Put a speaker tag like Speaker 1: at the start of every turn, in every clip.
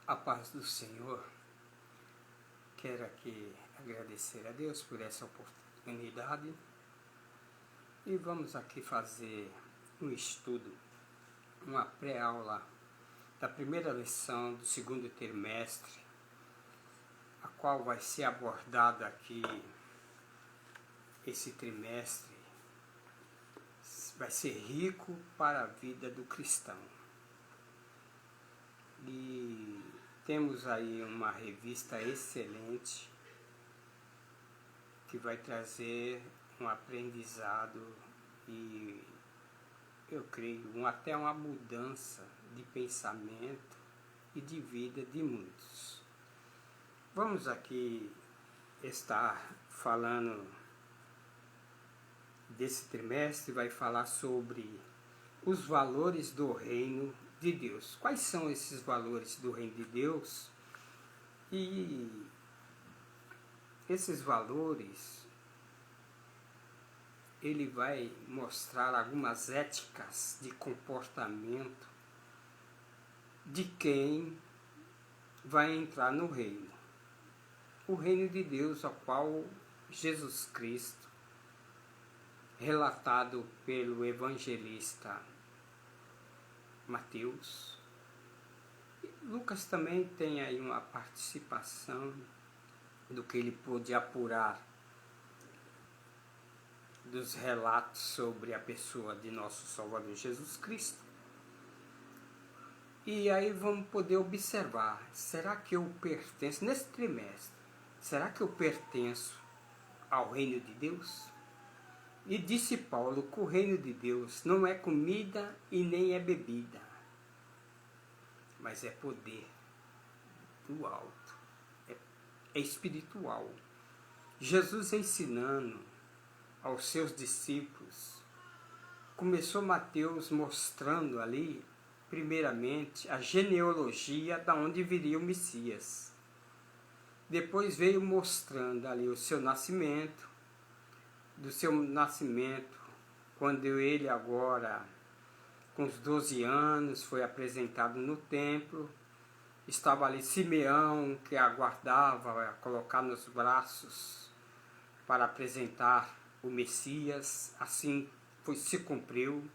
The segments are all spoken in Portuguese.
Speaker 1: A paz do Senhor. Quero aqui agradecer a Deus por essa oportunidade e vamos aqui fazer um estudo, uma pré-aula da primeira lição do segundo trimestre, a qual vai ser abordada aqui esse trimestre. Vai ser rico para a vida do cristão. E temos aí uma revista excelente que vai trazer um aprendizado e, eu creio, até uma mudança de pensamento e de vida de muitos. Vamos aqui estar falando desse trimestre, vai falar sobre os valores do reino de Deus. Quais são esses valores do reino de Deus? E esses valores, ele vai mostrar algumas éticas de comportamento de quem vai entrar no reino. O reino de Deus, ao qual Jesus Cristo, relatado pelo evangelista Mateus. Lucas também tem aí uma participação do que ele pôde apurar dos relatos sobre a pessoa de nosso Salvador Jesus Cristo. E aí vamos poder observar, será que eu pertenço, nesse trimestre, será que eu pertenço ao reino de Deus? E disse Paulo que o reino de Deus não é comida e nem é bebida, mas é poder do alto, é espiritual. Jesus ensinando aos seus discípulos, começou Mateus mostrando ali, primeiramente, a genealogia da onde viria o Messias. Depois veio mostrando ali o seu nascimento, do seu nascimento, quando ele agora, com os 12 anos, foi apresentado no templo. Estava ali Simeão, que aguardava colocar nos braços para apresentar o Messias. Assim se cumpriu.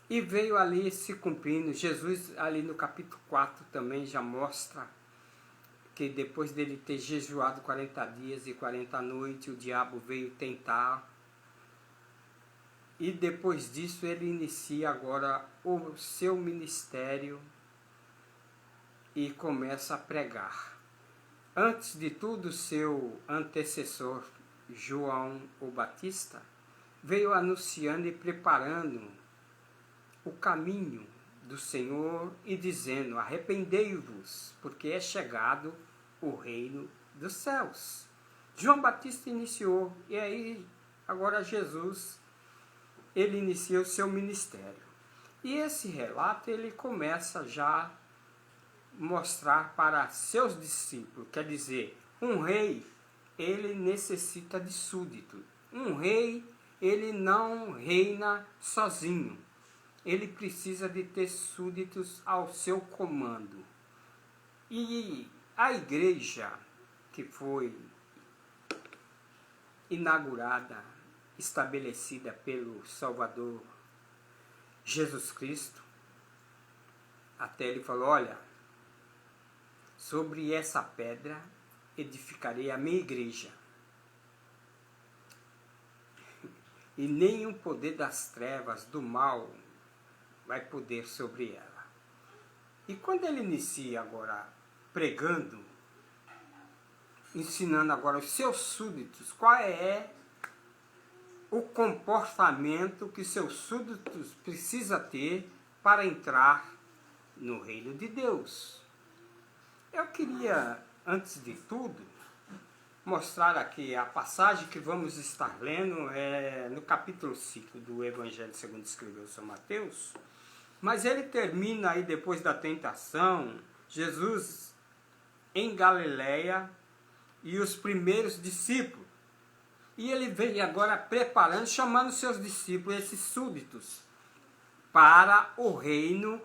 Speaker 1: E veio ali se cumprindo. Jesus, ali no capítulo 4, também já mostra que depois dele ter jejuado 40 dias e 40 noites, o diabo veio tentar. E depois disso ele inicia agora o seu ministério e começa a pregar. Antes de tudo, seu antecessor, João o Batista, veio anunciando e preparando o caminho do Senhor e dizendo: arrependei-vos, porque é chegado o reino dos céus. João Batista iniciou, e aí agora Jesus, ele inicia o seu ministério. E esse relato ele começa já a mostrar para seus discípulos, quer dizer, um rei, ele necessita de súdito. Um rei, ele não reina sozinho. Ele precisa de ter súditos ao seu comando. E a igreja que foi inaugurada, estabelecida pelo Salvador Jesus Cristo, até ele falou: olha, sobre essa pedra edificarei a minha igreja, e nenhum poder das trevas, do mal, vai poder sobre ela. E quando ele inicia agora pregando, ensinando agora os seus súditos, qual é o comportamento que seus súditos precisam ter para entrar no reino de Deus. Eu queria, antes de tudo, mostrar aqui a passagem que vamos estar lendo, no capítulo 5 do Evangelho segundo escreveu São Mateus, mas ele termina aí depois da tentação, Jesus em Galileia e os primeiros discípulos. E ele vem agora preparando, chamando seus discípulos, esses súditos, para o reino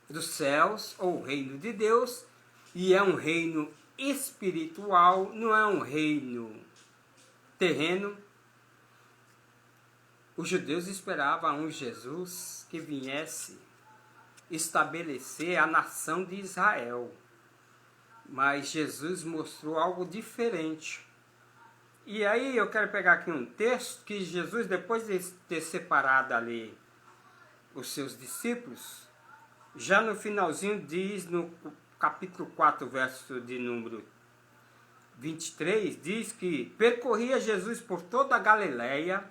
Speaker 1: dos céus, ou o reino de Deus, e é um reino espiritual, não é um reino terreno. Os judeus esperavam um Jesus que viesse estabelecer a nação de Israel, mas Jesus mostrou algo diferente. E aí eu quero pegar aqui um texto que Jesus, depois de ter separado ali os seus discípulos, já no finalzinho diz, no capítulo 4, verso de número 23, diz que percorria Jesus por toda a Galileia,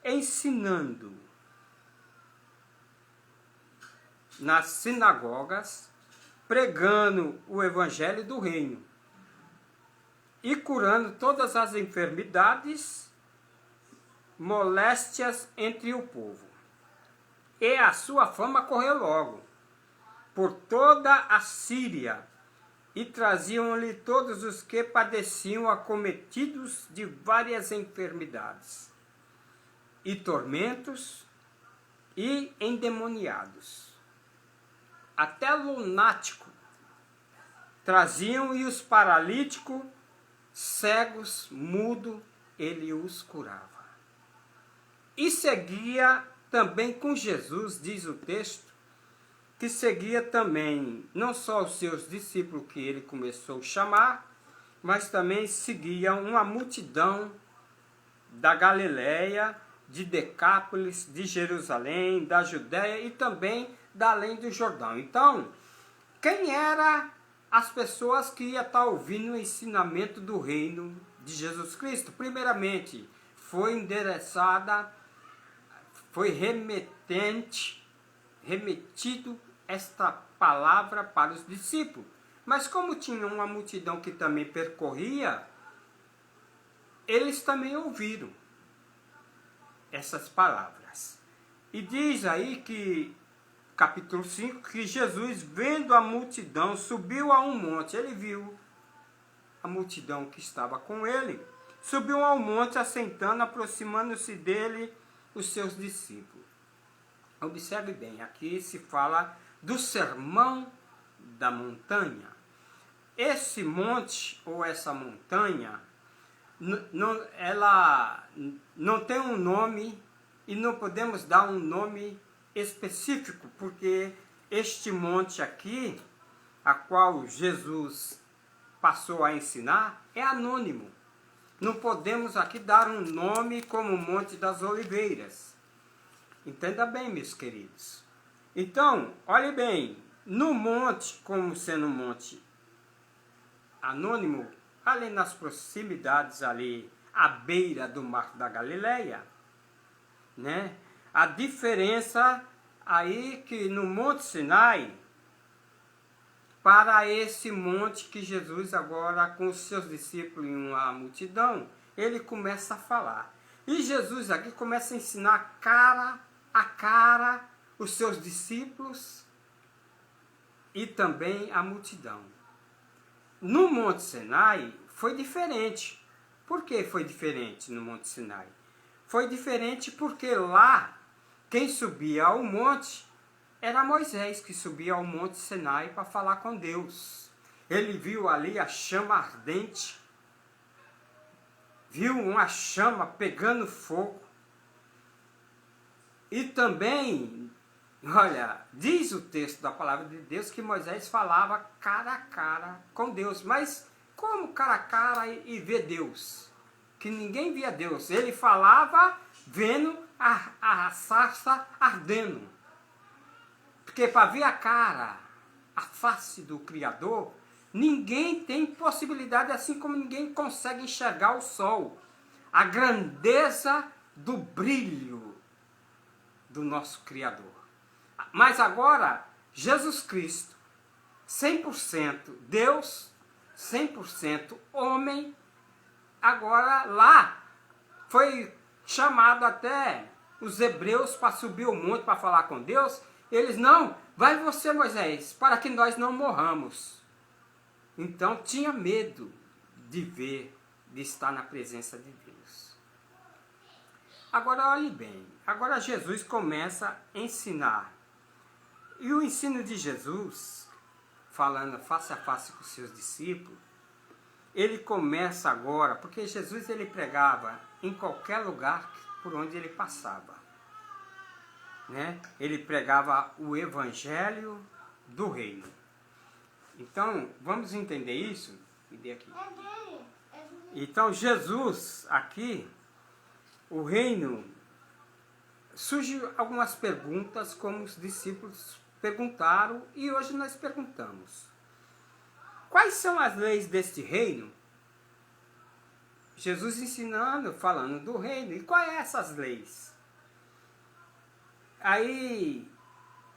Speaker 1: ensinando nas sinagogas, pregando o evangelho do reino e curando todas as enfermidades, moléstias entre o povo. E a sua fama correu logo por toda a Síria, e traziam-lhe todos os que padeciam acometidos de várias enfermidades e tormentos e endemoniados. Até lunático traziam, e os paralíticos, cegos, mudo, ele os curava. E seguia também com Jesus, diz o texto, que seguia também não só os seus discípulos que ele começou a chamar, mas também seguia uma multidão da Galileia, de Decápolis, de Jerusalém, da Judéia e também da além do Jordão. Então, quem eram as pessoas que iam estar ouvindo o ensinamento do reino de Jesus Cristo? Primeiramente, foi endereçada, foi remetido esta palavra para os discípulos. Mas como tinha uma multidão que também percorria, eles também ouviram essas palavras. E diz aí que, capítulo 5, que Jesus, vendo a multidão, subiu a um monte. Ele viu a multidão que estava com ele, subiu ao monte, assentando, aproximando-se dele os seus discípulos. Observe bem, aqui se fala do sermão da montanha. Esse monte ou essa montanha, ela não tem um nome e não podemos dar um nome específico, porque este monte aqui, a qual Jesus passou a ensinar, é anônimo. Não podemos aqui dar um nome como o Monte das Oliveiras. Entenda bem, meus queridos. Então, olhe bem, no monte, como sendo um monte anônimo, ali nas proximidades, ali à beira do Mar da Galileia, né? A diferença aí que no Monte Sinai, para esse monte que Jesus agora com os seus discípulos e uma multidão, ele começa a falar. E Jesus aqui começa a ensinar cara a cara os seus discípulos e também a multidão. No Monte Sinai foi diferente. Por que foi diferente no Monte Sinai? Foi diferente porque lá, quem subia ao monte era Moisés, que subia ao Monte Sinai para falar com Deus. Ele viu ali a chama ardente, viu uma chama pegando fogo. E também, olha, diz o texto da palavra de Deus que Moisés falava cara a cara com Deus. Mas como cara a cara e ver Deus? Que ninguém via Deus. Ele falava vendo a sarça ardendo. Porque para ver a cara, a face do Criador, ninguém tem possibilidade, assim como ninguém consegue enxergar o sol. A grandeza do brilho do nosso Criador. Mas agora, Jesus Cristo, 100% Deus, 100% homem, agora lá foi chamado até os hebreus para subir o monte para falar com Deus. Eles, não, vai você, Moisés, para que nós não morramos. Então tinha medo de ver, de estar na presença de Deus. Agora olhe bem, agora Jesus começa a ensinar. E o ensino de Jesus, falando face a face com os seus discípulos, ele começa agora, porque Jesus ele pregava em qualquer lugar por onde ele passava, né? Ele pregava o evangelho do reino. Então, vamos entender isso? Me dê aqui. Então, Jesus aqui, o reino, surgiu algumas perguntas como os discípulos perguntaram e hoje nós perguntamos. Quais são as leis deste reino? Jesus ensinando, falando do reino. E quais são essas leis? Aí,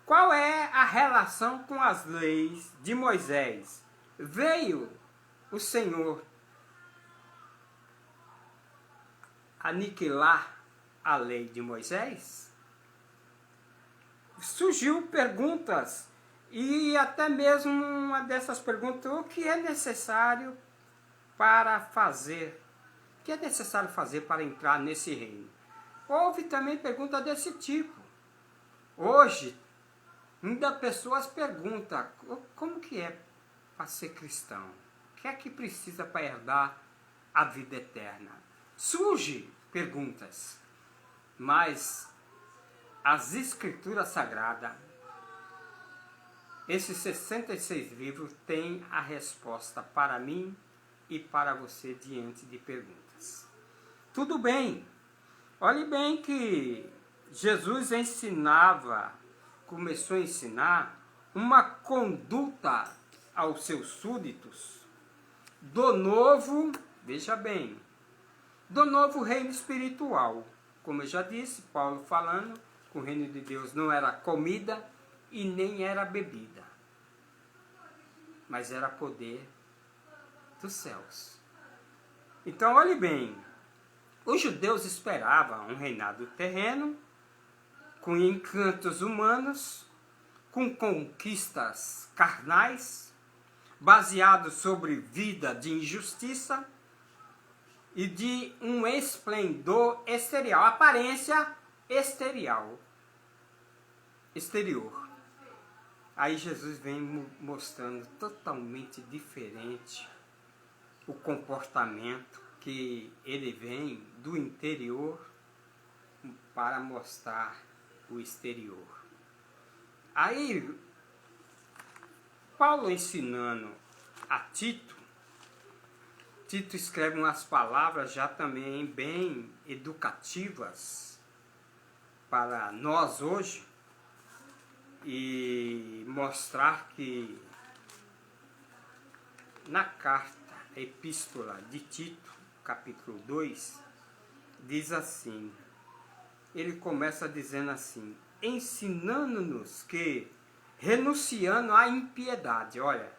Speaker 1: qual é a relação com as leis de Moisés? Veio o Senhor aniquilar a lei de Moisés? Surgiu perguntas, e até mesmo uma dessas perguntas, o que é necessário para fazer? O que é necessário fazer para entrar nesse reino? Houve também perguntas desse tipo. Hoje, ainda pessoas perguntam, como que é para ser cristão? O que é que precisa para herdar a vida eterna? Surge perguntas, mas as Escrituras Sagradas, esses 66 livros, têm a resposta para mim e para você diante de perguntas. Tudo bem, olhe bem que Jesus ensinava, começou a ensinar uma conduta aos seus súditos do novo, veja bem, do novo reino espiritual. Como eu já disse, Paulo falando que o reino de Deus não era comida e nem era bebida, mas era poder dos céus. Então, olhe bem, os judeus esperavam um reinado terreno, com encantos humanos, com conquistas carnais, baseado sobre vida de injustiça e de um esplendor exterior, aparência exterior. Aí Jesus vem mostrando totalmente diferente o comportamento, que ele vem do interior para mostrar o exterior. Aí, Paulo ensinando a Tito, Tito escreve umas palavras já também bem educativas para nós hoje, e mostrar que na carta, epístola de Tito, capítulo 2, diz assim, ele começa dizendo assim, ensinando-nos que, renunciando à impiedade, olha,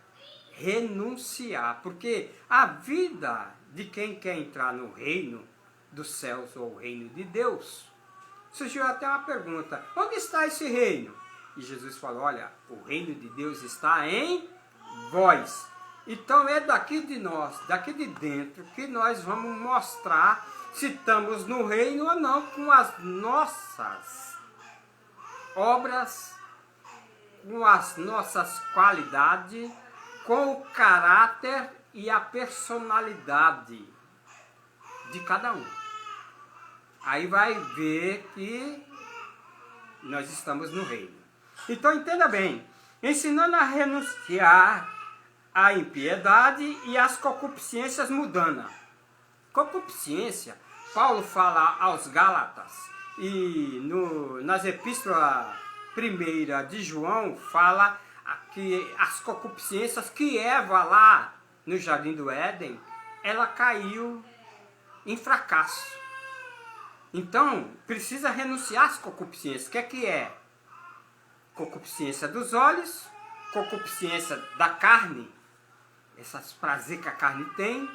Speaker 1: renunciar, porque a vida de quem quer entrar no reino dos céus ou o reino de Deus, surgiu até uma pergunta, onde está esse reino? E Jesus falou, olha, o reino de Deus está em vós. Então é daqui de nós, daqui de dentro, que nós vamos mostrar se estamos no reino ou não, com as nossas obras, com as nossas qualidades, com o caráter e a personalidade de cada um. Aí vai ver que nós estamos no reino. Então entenda bem, ensinando a renunciar à impiedade e às concupiscências mundanas. Concupiscência, Paulo fala aos Gálatas, e nas epístolas 1 de João fala que as concupiscências que Eva lá no Jardim do Éden, ela caiu em fracasso. Então, precisa renunciar às concupiscências. O que é? Concupiscência dos olhos, concupiscência da carne, esses prazeres que a carne tem,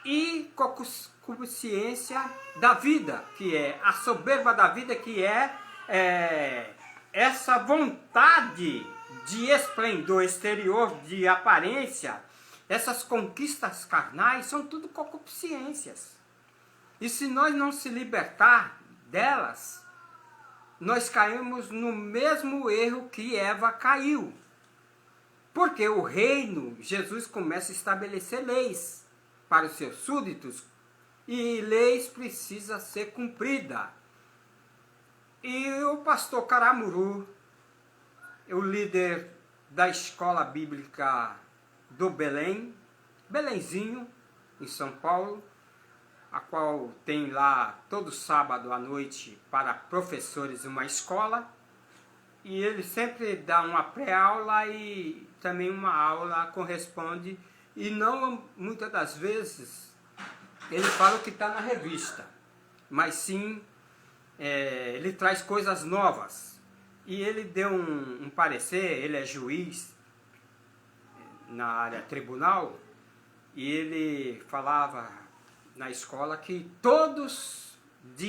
Speaker 1: e concupiscência da vida, que é a soberba da vida, que é essa vontade de esplendor exterior, de aparência. Essas conquistas carnais são tudo concupiscências. E se nós não se libertar delas, nós caímos no mesmo erro que Eva caiu. Porque o reino, Jesus começa a estabelecer leis para os seus súditos, e leis precisam ser cumpridas. E o pastor Caramuru, o líder da escola bíblica do Belém, Belenzinho, em São Paulo, a qual tem lá todo sábado à noite para professores uma escola, e ele sempre dá uma pré-aula e também uma aula corresponde, e não muitas das vezes ele fala o que está na revista, mas sim ele traz coisas novas. E ele deu um parecer, ele é juiz na área tribunal, e ele falava na escola que todos os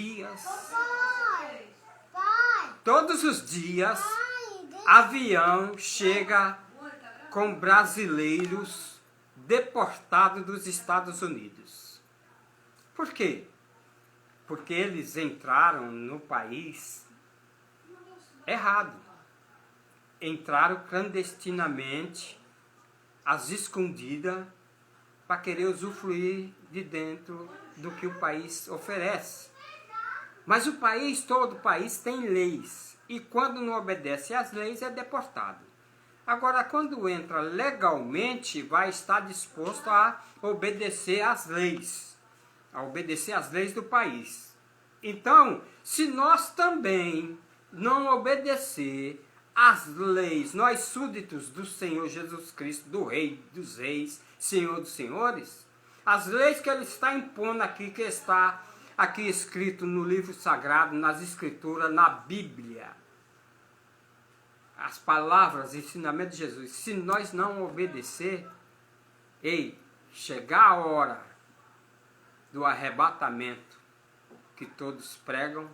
Speaker 1: dias, avião chega com brasileiros deportados dos Estados Unidos. Por quê? Porque eles entraram no país errado. Entraram clandestinamente, às escondidas, para querer usufruir de dentro do que o país oferece. Mas o país, todo o país tem leis, e quando não obedece às leis é deportado. Agora, quando entra legalmente, vai estar disposto a obedecer às leis, do país. Então, se nós também não obedecer às leis, nós súditos do Senhor Jesus Cristo, do Rei dos Reis, Senhor dos Senhores, as leis que Ele está impondo aqui, que está aqui escrito no livro sagrado, nas escrituras, na Bíblia, as palavras, ensinamento de Jesus, se nós não obedecer, chegar a hora do arrebatamento que todos pregam,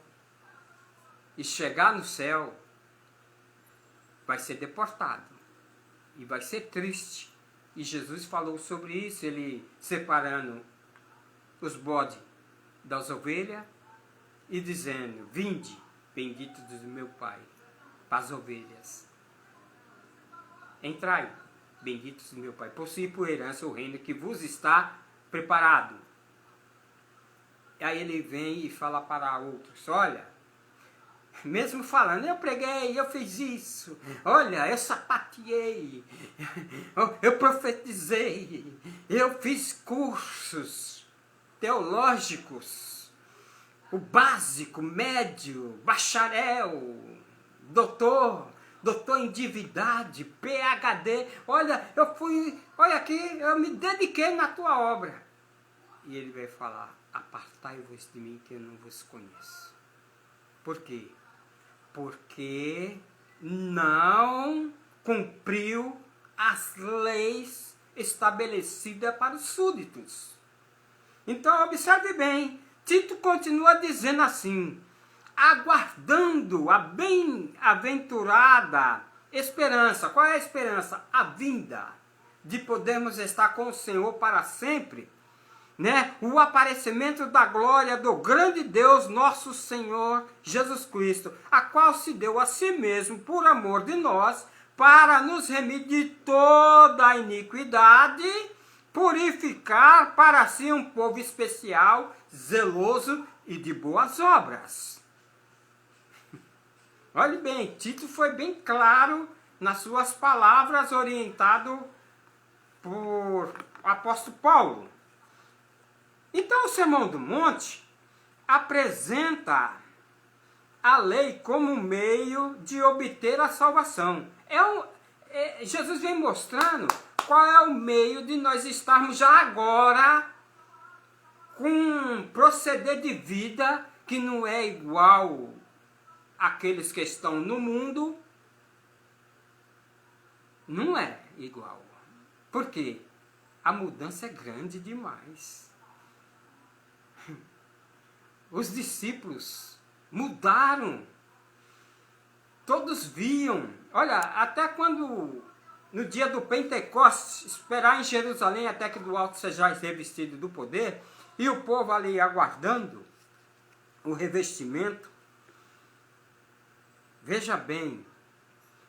Speaker 1: e chegar no céu, vai ser deportado. E vai ser triste. E Jesus falou sobre isso, ele separando os bodes das ovelhas e dizendo: vinde, benditos do meu Pai, para as ovelhas. Entrai, benditos do meu Pai, possuí por herança o reino que vos está preparado. E aí ele vem e fala para outros: olha, mesmo falando, eu preguei, eu fiz isso, olha, eu sapateei, eu profetizei, eu fiz cursos teológicos, o básico, médio, bacharel, doutor em divindade, PhD, olha, olha aqui, eu me dediquei na tua obra. E ele vai falar: apartai-vos de mim que eu não vos conheço. Por quê? Porque não cumpriu as leis estabelecidas para os súditos. Então, observe bem, Tito continua dizendo assim: aguardando a bem-aventurada esperança. Qual é a esperança? A vinda de podermos estar com o Senhor para sempre, né? O aparecimento da glória do grande Deus, nosso Senhor Jesus Cristo, a qual se deu a si mesmo por amor de nós, para nos remir de toda a iniquidade, purificar para si um povo especial, zeloso e de boas obras. Olhe bem, Tito foi bem claro nas suas palavras, orientado por o apóstolo Paulo. Então, o Sermão do Monte apresenta a lei como meio de obter a salvação. Jesus vem mostrando qual é o meio de nós estarmos já agora com um proceder de vida que não é igual àqueles que estão no mundo. Não é igual. Por quê? A mudança é grande demais. Os discípulos mudaram. Todos viam. Olha, até quando, no dia do Pentecostes, esperar em Jerusalém até que do alto sejais revestido do poder, e o povo ali aguardando o revestimento, Veja bem,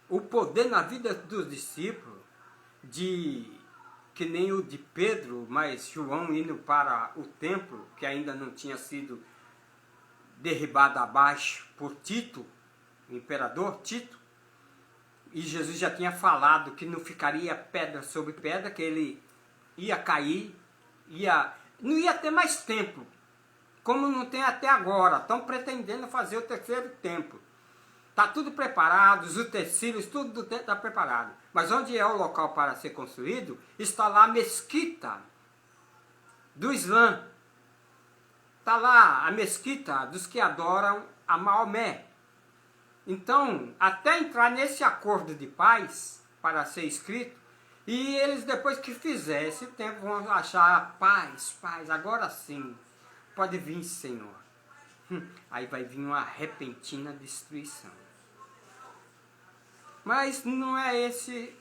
Speaker 1: o poder na vida dos discípulos, que nem o de Pedro, mas João indo para o templo, que ainda não tinha sido derribado abaixo por Tito, o imperador Tito, e Jesus já tinha falado que não ficaria pedra sobre pedra, que ele ia cair, não ia ter mais templo, como não tem até agora. Estão pretendendo fazer o terceiro templo. Está tudo preparado, os utensílios, tudo do templo está preparado. Mas onde é o local para ser construído, está lá a mesquita do Islã. Está lá a mesquita dos que adoram a Maomé. Então, até entrar nesse acordo de paz, para ser escrito, e eles depois que fizer esse tempo vão achar paz, agora sim, pode vir, Senhor. Aí vai vir uma repentina destruição. Mas não é esse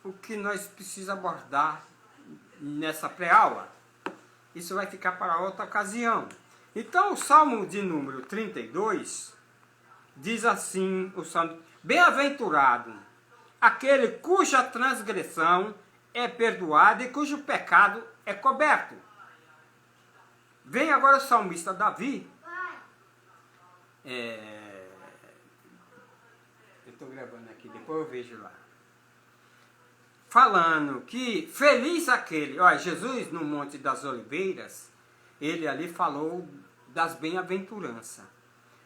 Speaker 1: o que nós precisamos abordar nessa pré-aula. Isso vai ficar para outra ocasião. Então, o Salmo de número 32 diz assim, o Salmo: bem-aventurado aquele cuja transgressão é perdoada e cujo pecado é coberto. Vem agora o salmista Davi. Eu estou gravando aqui, depois eu vejo lá. Falando que feliz aquele... Olha, Jesus no Monte das Oliveiras, ele ali falou das bem-aventuranças.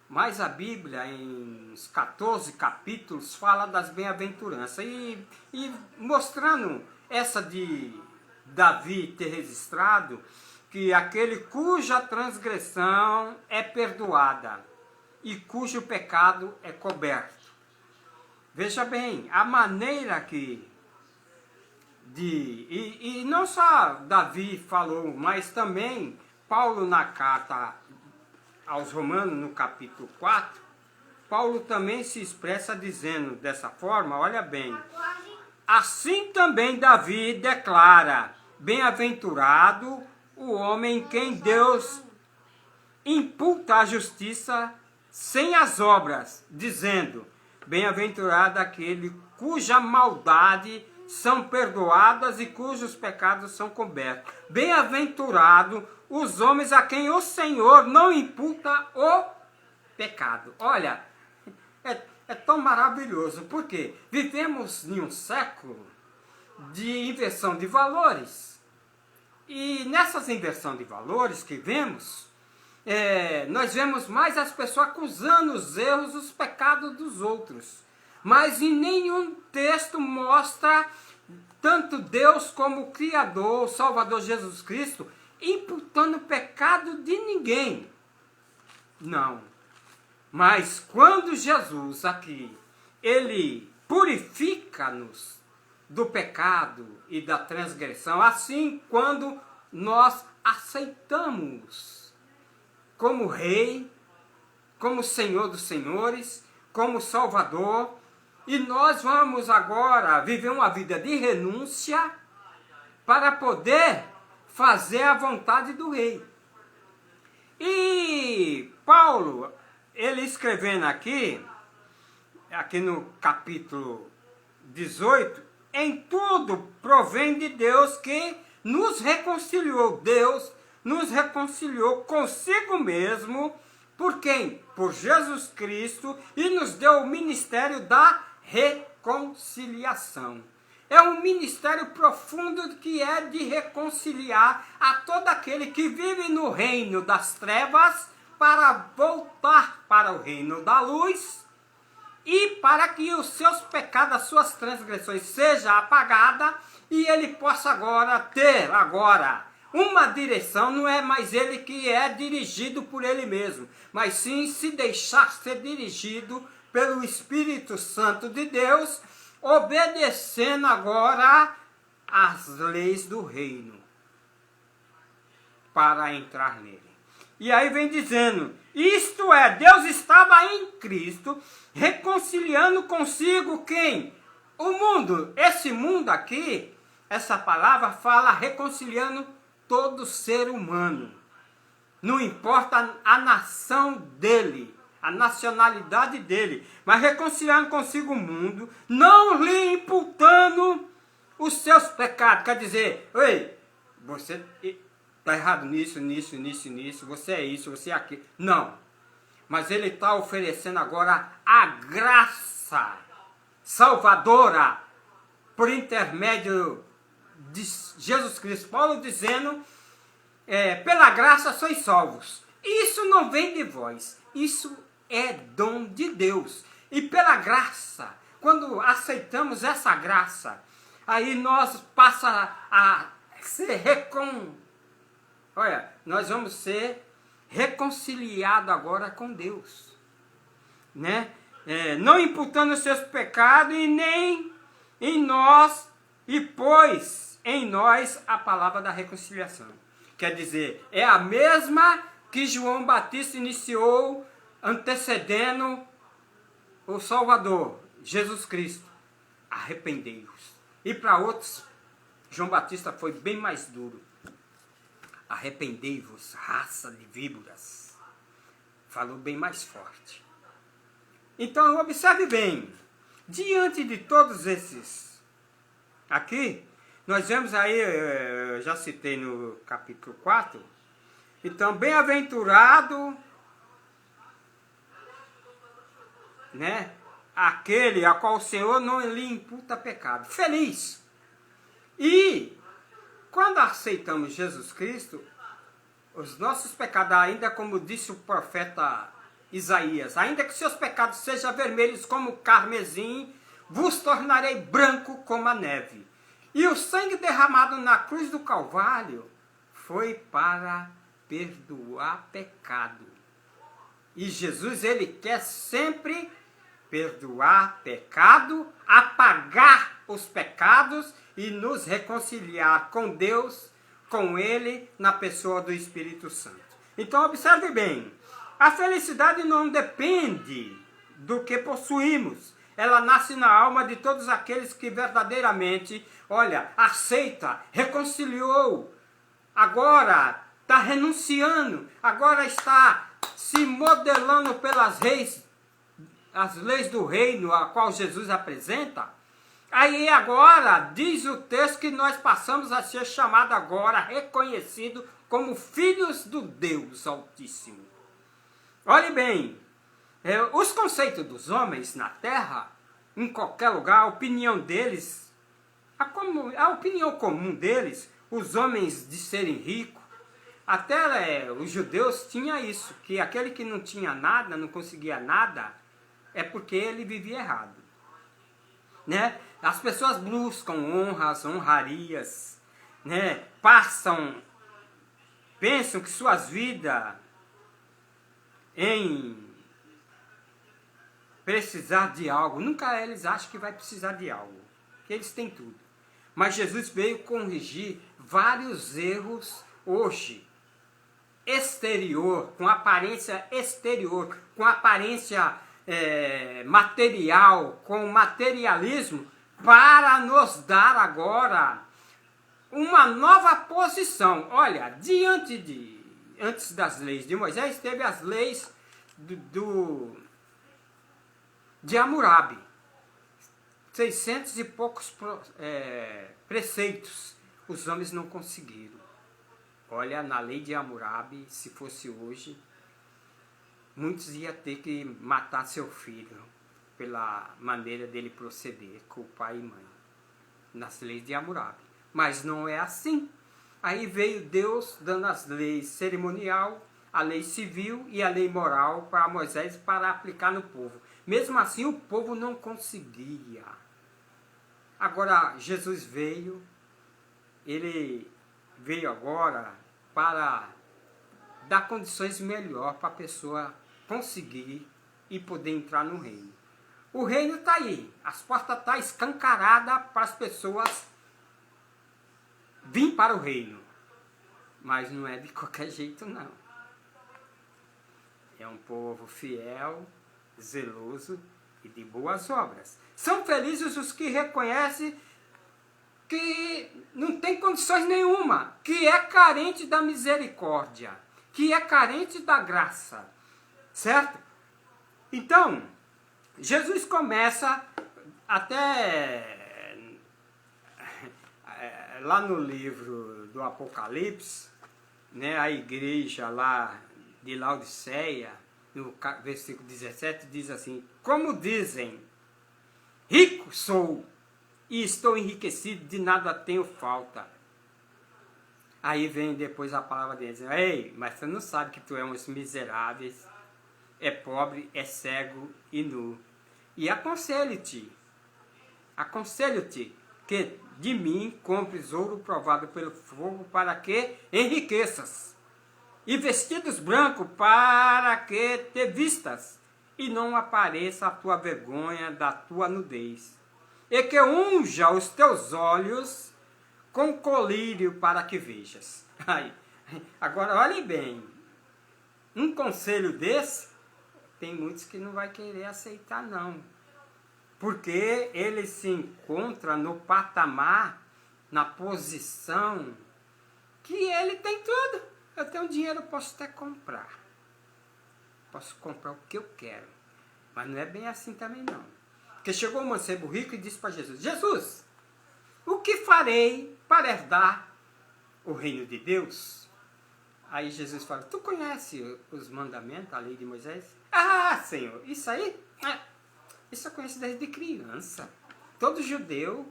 Speaker 1: Mas a Bíblia, em uns 14 capítulos, fala das bem-aventuranças. E mostrando essa de Davi ter registrado que aquele cuja transgressão é perdoada e cujo pecado é coberto. Veja bem, a maneira que... E não só Davi falou, mas também Paulo na carta aos Romanos, no capítulo 4, Paulo também se expressa dizendo dessa forma, olha bem: assim também Davi declara, bem-aventurado o homem em quem Deus imputa a justiça sem as obras, dizendo, bem-aventurado aquele cuja maldade são perdoadas e cujos pecados são cobertos. Bem-aventurado os homens a quem o Senhor não imputa o pecado. Olha, é tão maravilhoso, porque vivemos em um século de inversão de valores. E nessas inversão de valores que vemos, nós vemos mais as pessoas acusando os erros, os pecados dos outros. Mas em nenhum texto mostra tanto Deus como o Criador, o Salvador Jesus Cristo, imputando o pecado de ninguém. Não. Mas quando Jesus aqui, ele purifica-nos do pecado e da transgressão, assim quando nós aceitamos como Rei, como Senhor dos Senhores, como Salvador, e nós vamos agora viver uma vida de renúncia para poder fazer a vontade do Rei. E Paulo, ele escrevendo aqui no capítulo 18, em tudo provém de Deus que nos reconciliou. Deus nos reconciliou consigo mesmo. Por quem? Por Jesus Cristo, e nos deu o ministério da reconciliação. É um ministério profundo que é de reconciliar a todo aquele que vive no reino das trevas para voltar para o reino da luz e para que os seus pecados, as suas transgressões sejam apagadas e ele possa agora ter uma direção. Não é mais ele que é dirigido por ele mesmo, mas sim se deixar ser dirigido pelo Espírito Santo de Deus, obedecendo agora às leis do reino, para entrar nele. E aí vem dizendo, isto é, Deus estava em Cristo, reconciliando consigo quem? O mundo. Esse mundo aqui, essa palavra fala reconciliando todo ser humano. Não importa a nação dele, a nacionalidade dele, mas reconciliando consigo o mundo, não lhe imputando os seus pecados. Quer dizer, ei, você está errado nisso, você é isso, você é aquilo. Não. Mas ele está oferecendo agora a graça salvadora por intermédio de Jesus Cristo. Paulo dizendo, pela graça sois salvos. Isso não vem de vós, isso é dom de Deus. E pela graça, quando aceitamos essa graça, aí nós passa a ser nós vamos ser reconciliados agora com Deus, né? Não imputando os seus pecados e nem em nós, e pôs em nós a palavra da reconciliação. Quer dizer, é a mesma que João Batista iniciou antecedendo o Salvador, Jesus Cristo. Arrependei-vos. E para outros, João Batista foi bem mais duro. Arrependei-vos, raça de víboras. Falou bem mais forte. Então, observe bem. Diante de todos esses aqui, nós vemos aí, eu já citei no capítulo 4, então, bem-aventurado, né, aquele a qual o Senhor não lhe imputa pecado. Feliz. E quando aceitamos Jesus Cristo, os nossos pecados, ainda como disse o profeta Isaías, ainda que seus pecados sejam vermelhos como carmesim, vos tornarei branco como a neve. E o sangue derramado na cruz do Calvário foi para perdoar pecado. E Jesus, ele quer sempre perdoar pecado, apagar os pecados e nos reconciliar com Deus, com ele, na pessoa do Espírito Santo. Então, observe bem, a felicidade não depende do que possuímos. Ela nasce na alma de todos aqueles que verdadeiramente, aceita, reconciliou, agora está renunciando, agora está se modelando pelas as leis do reino a qual Jesus apresenta. Aí agora, diz o texto que nós passamos a ser chamados agora, reconhecidos como filhos do Deus Altíssimo. Olhe bem, os conceitos dos homens na terra, em qualquer lugar, a opinião deles, a opinião comum deles, os homens de serem ricos, até os judeus tinham isso, que aquele que não tinha nada, não conseguia nada, é porque ele vivia errado. Né? As pessoas buscam honras, honrarias, né? Pensam que suas vidas em precisar de algo, nunca eles acham que vai precisar de algo, que eles têm tudo. Mas Jesus veio corrigir vários erros hoje, exterior, com aparência exterior, com aparência material, com materialismo, para nos dar agora uma nova posição. Olha, antes das leis de Moisés, teve as leis de Hammurabi, 600 e poucos preceitos, os homens não conseguiram. Olha, na lei de Hammurabi, se fosse hoje, muitos iam ter que matar seu filho pela maneira dele proceder com o pai e mãe, nas leis de Hammurabi. Mas não é assim. Aí veio Deus dando as leis cerimonial, a lei civil e a lei moral para Moisés para aplicar no povo. Mesmo assim, o povo não conseguia. Agora, Jesus veio, ele veio agora para dar condições melhores para a pessoa conseguir e poder entrar no reino. O reino está aí, as portas estão escancaradas para as pessoas vir para o reino. Mas não é de qualquer jeito, não. É um povo fiel, zeloso e de boas obras. São felizes os que reconhecem que não tem condições nenhuma, que é carente da misericórdia, que é carente da graça, certo? Então, Jesus começa até lá no livro do Apocalipse, né, a igreja lá de Laodiceia, no versículo 17, diz assim: como dizem, rico sou e estou enriquecido, de nada tenho falta. Aí vem depois a palavra dele, dizendo: ei, mas você não sabe que tu és uns miseráveis, é pobre, é cego e nu. E aconselho-te que de mim compres ouro provado pelo fogo, para que enriqueças, e vestidos brancos para que te vistas, e não apareça a tua vergonha da tua nudez, e que unja os teus olhos com colírio para que vejas. Agora olhem bem, um conselho desse, tem muitos que não vai querer aceitar não, porque ele se encontra no patamar, na posição, que ele tem tudo. Eu tenho dinheiro, eu posso até comprar. Posso comprar o que eu quero. Mas não é bem assim também não. Porque chegou um mancebo rico e disse para Jesus: Jesus, o que farei para herdar o reino de Deus? Aí Jesus fala: tu conhece os mandamentos, a lei de Moisés? Ah, Senhor, isso aí? Isso eu conheço desde criança. Todo judeu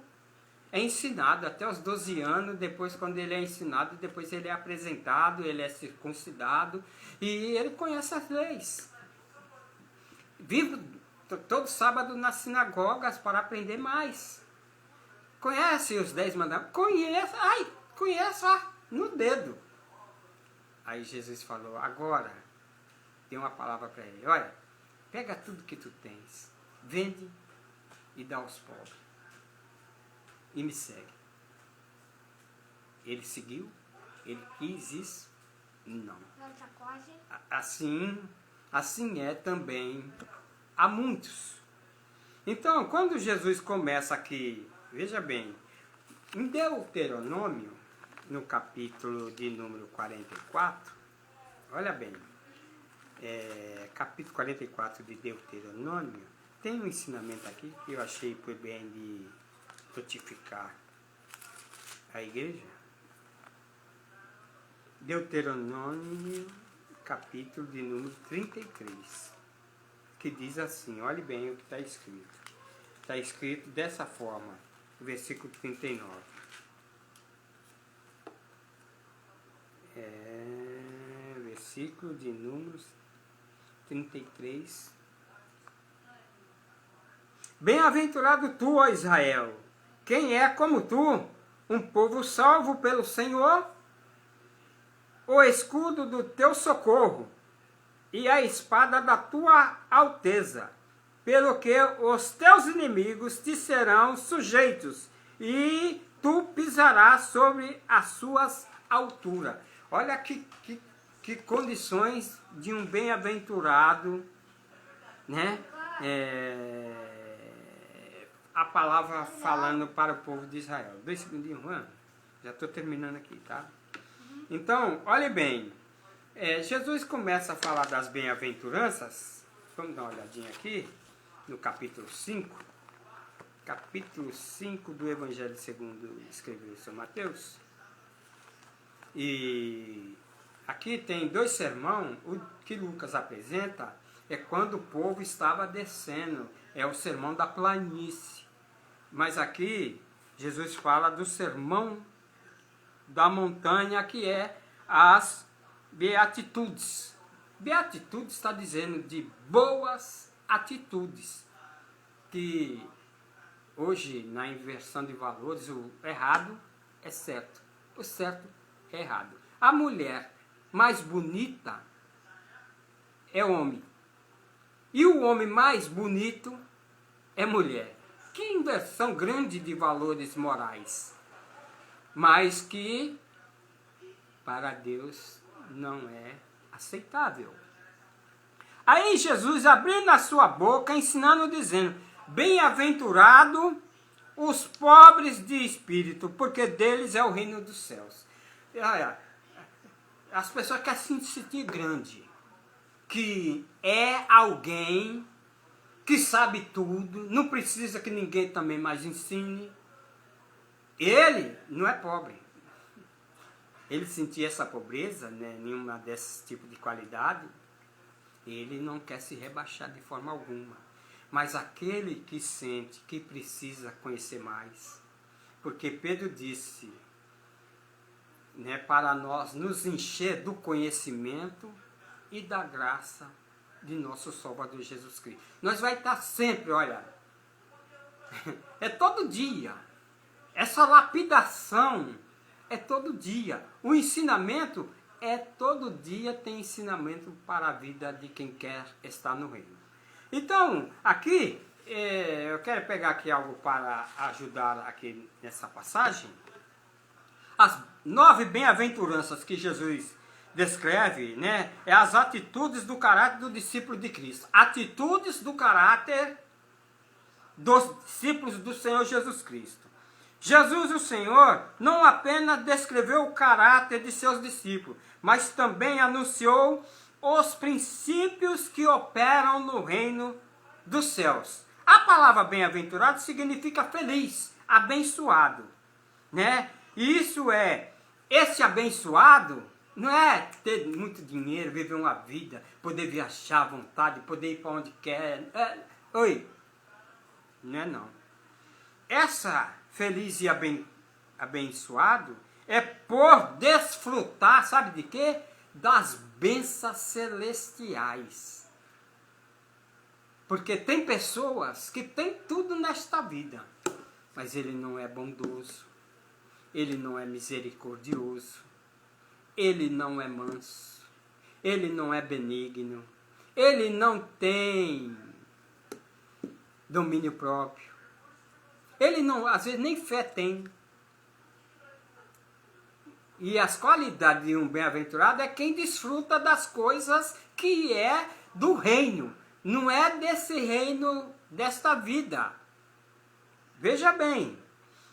Speaker 1: é ensinado até os 12 anos, depois quando ele é ensinado, depois ele é apresentado, ele é circuncidado e ele conhece as leis. Vivo todo sábado nas sinagogas para aprender mais. Conhece os 10 mandamentos? Conheço no dedo. Aí Jesus falou: agora, deu uma palavra para ele: olha, pega tudo que tu tens, vende e dá aos pobres, e me segue. Ele seguiu? Ele quis isso? Não. Assim é também a muitos. Então, quando Jesus começa aqui, veja bem, em Deuteronômio, no capítulo de número 44, olha bem, capítulo 44 de Deuteronômio, tem um ensinamento aqui que eu achei por bem de notificar a igreja. Deuteronômio, capítulo de número 33, que diz assim, olhe bem o que está escrito. Está escrito dessa forma, versículo 39. Versículo de números 33. Bem-aventurado tu, ó Israel, quem é como tu, um povo salvo pelo Senhor, o escudo do teu socorro e a espada da tua alteza, pelo que os teus inimigos te serão sujeitos e tu pisarás sobre as suas alturas. Olha que condições de um bem-aventurado, né? A palavra falando para o povo de Israel. 2 segundinhos, Juan. Já estou terminando aqui, tá? Então, olhe bem. Jesus começa a falar das bem-aventuranças. Vamos dar uma olhadinha aqui no capítulo 5. Capítulo 5 do Evangelho segundo escreveu São Mateus. E aqui tem 2 sermões. O que Lucas apresenta é quando o povo estava descendo. É o sermão da planície. Mas aqui Jesus fala do sermão da montanha, que é as beatitudes. Beatitudes está dizendo de boas atitudes. Que hoje, na inversão de valores, o errado é certo. O certo é errado. A mulher mais bonita é homem. E o homem mais bonito é mulher. Que inversão grande de valores morais. Mas que para Deus não é aceitável. Aí Jesus abrindo a sua boca, ensinando, dizendo: bem-aventurado os pobres de espírito, porque deles é o reino dos céus. As pessoas querem se sentir grande, que é alguém que sabe tudo, não precisa que ninguém também mais ensine. Ele não é pobre. Ele sentia essa pobreza, né, nenhuma desses tipos de qualidade, ele não quer se rebaixar de forma alguma. Mas aquele que sente que precisa conhecer mais, porque Pedro disse, né, para nós nos encher do conhecimento e da graça de nosso Salvador Jesus Cristo. Nós vai estar sempre, olha, é todo dia, essa lapidação é todo dia, o ensinamento é todo dia, tem ensinamento para a vida de quem quer estar no reino. Então, aqui, eu quero pegar aqui algo para ajudar aqui nessa passagem. As 9 bem-aventuranças que Jesus descreve, né, é as atitudes do caráter do discípulo de Cristo. Atitudes do caráter dos discípulos do Senhor Jesus Cristo. Jesus, o Senhor, não apenas descreveu o caráter de seus discípulos, mas também anunciou os princípios que operam no reino dos céus. A palavra bem-aventurado significa feliz, abençoado, né? E isso esse abençoado não é ter muito dinheiro, viver uma vida, poder viajar à vontade, poder ir para onde quer. Não é não. Essa feliz e abençoado é por desfrutar, sabe de quê? Das bênçãos celestiais. Porque tem pessoas que têm tudo nesta vida, mas ele não é bondoso, ele não é misericordioso, ele não é manso, ele não é benigno, ele não tem domínio próprio, ele não, às vezes nem fé tem. E as qualidades de um bem-aventurado é quem desfruta das coisas que é do reino. Não é desse reino, desta vida. Veja bem.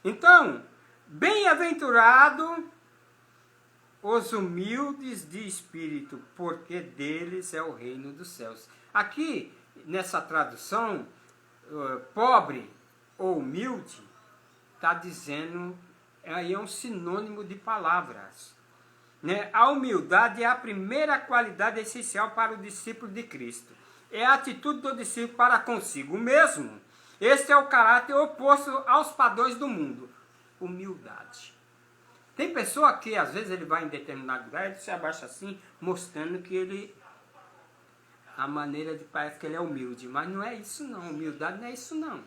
Speaker 1: Então, bem-aventurado os humildes de espírito, porque deles é o reino dos céus. Aqui, nessa tradução, pobre ou humilde, está dizendo... aí é um sinônimo de palavras, né? A humildade é a primeira qualidade essencial para o discípulo de Cristo. É a atitude do discípulo para consigo mesmo. Este é o caráter oposto aos padrões do mundo. Humildade. Tem pessoa que às vezes ele vai em determinado lugar, ele se abaixa assim, mostrando que ele... a maneira de parece que ele é humilde. Mas não é isso não, humildade não é isso não.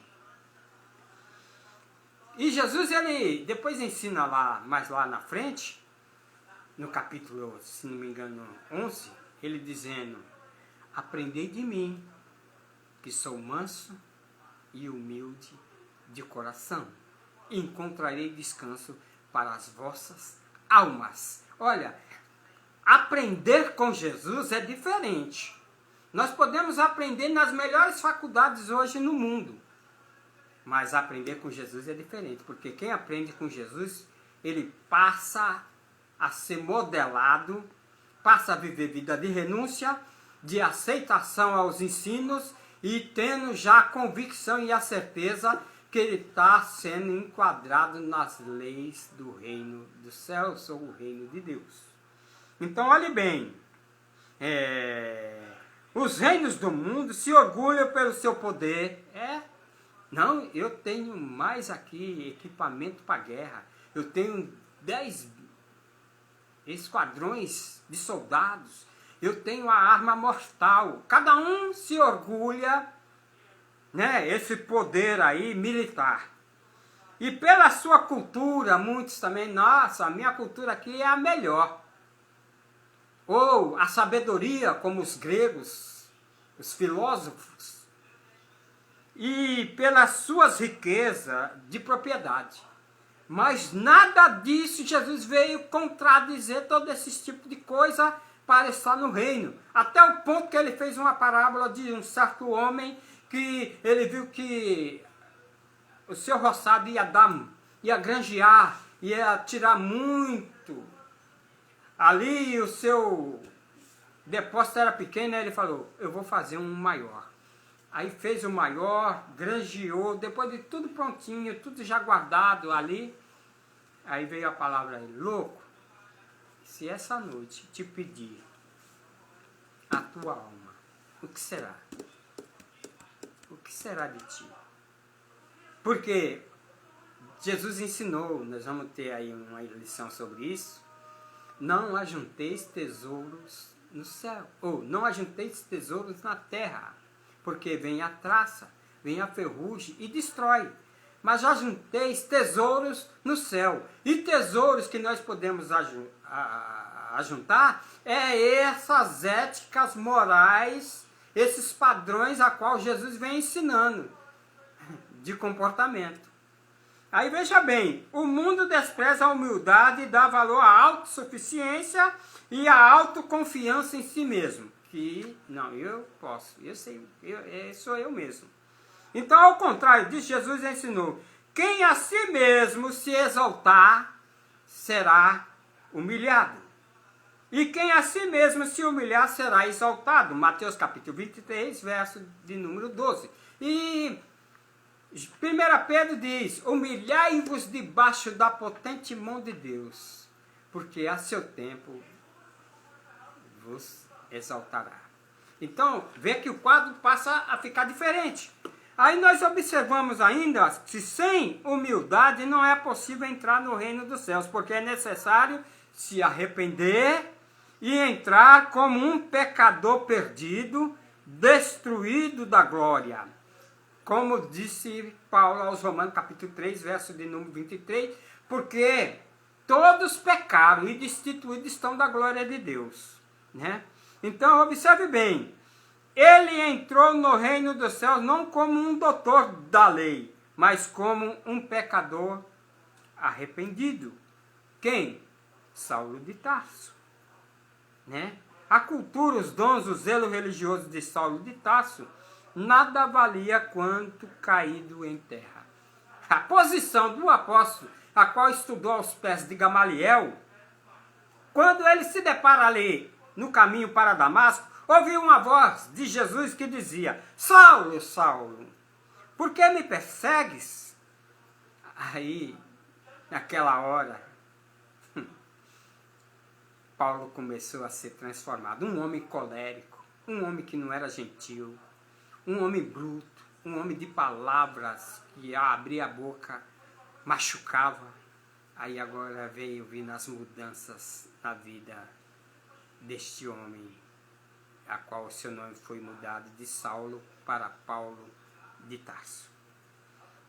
Speaker 1: E Jesus, ele depois ensina lá, mais lá na frente, no capítulo, se não me engano, 11, ele dizendo, aprendei de mim, que sou manso e humilde de coração, e encontrarei descanso para as vossas almas. Olha, aprender com Jesus é diferente. Nós podemos aprender nas melhores faculdades hoje no mundo, mas aprender com Jesus é diferente, porque quem aprende com Jesus, ele passa a ser modelado, passa a viver vida de renúncia, de aceitação aos ensinos e tendo já a convicção e a certeza que ele está sendo enquadrado nas leis do reino dos céus ou o reino de Deus. Então, olhe bem, os reinos do mundo se orgulham pelo seu poder, não, eu tenho mais aqui equipamento para guerra. Eu tenho 10 esquadrões de soldados. Eu tenho a arma mortal. Cada um se orgulha, né, esse poder aí militar. E pela sua cultura, muitos também, nossa, a minha cultura aqui é a melhor. Ou a sabedoria, como os gregos, os filósofos. E pelas suas riquezas de propriedade. Mas nada disso Jesus veio contradizer todo esse tipo de coisa para estar no reino. Até o ponto que ele fez uma parábola de um certo homem que ele viu que o seu roçado ia granjear, ia tirar muito. Ali o seu depósito era pequeno, aí ele falou, eu vou fazer um maior. Aí fez o maior, granjeou, depois de tudo prontinho, tudo já guardado ali. Aí veio a palavra aí, louco, se essa noite te pedir a tua alma, o que será? O que será de ti? Porque Jesus ensinou, nós vamos ter aí uma lição sobre isso, não ajunteis tesouros no céu, ou não ajunteis tesouros na terra, porque vem a traça, vem a ferrugem e destrói. Mas ajunteis tesouros no céu. E tesouros que nós podemos ajuntar é essas éticas morais, esses padrões a qual Jesus vem ensinando de comportamento. Aí veja bem, o mundo despreza a humildade e dá valor à autossuficiência e à autoconfiança em si mesmo. Que, não, eu posso, eu sei, sou eu mesmo. Então, ao contrário disso, Jesus ensinou, quem a si mesmo se exaltar, será humilhado. E quem a si mesmo se humilhar, será exaltado. Mateus capítulo 23, verso de número 12. E 1 Pedro diz, humilhai-vos debaixo da potente mão de Deus, porque a seu tempo vos exaltará. Então, vê que o quadro passa a ficar diferente. Aí nós observamos ainda que sem humildade não é possível entrar no reino dos céus, porque é necessário se arrepender e entrar como um pecador perdido, destruído da glória. Como disse Paulo aos Romanos, capítulo 3, verso de número 23, porque todos pecaram e destituídos estão da glória de Deus. Né? Então, observe bem, ele entrou no reino dos céus não como um doutor da lei, mas como um pecador arrependido. Quem? Saulo de Tarso. Né? A cultura, os dons, o zelo religioso de Saulo de Tarso nada valia quanto caído em terra. A posição do apóstolo, a qual estudou aos pés de Gamaliel, quando ele se depara ali no caminho para Damasco, ouviu uma voz de Jesus que dizia, Saulo, Saulo, por que me persegues? Aí, naquela hora, Paulo começou a ser transformado. Um homem colérico, um homem que não era gentil, um homem bruto, um homem de palavras que abria a boca, machucava. Aí agora veio vindo as mudanças na vida deste homem, a qual o seu nome foi mudado de Saulo para Paulo de Tarso.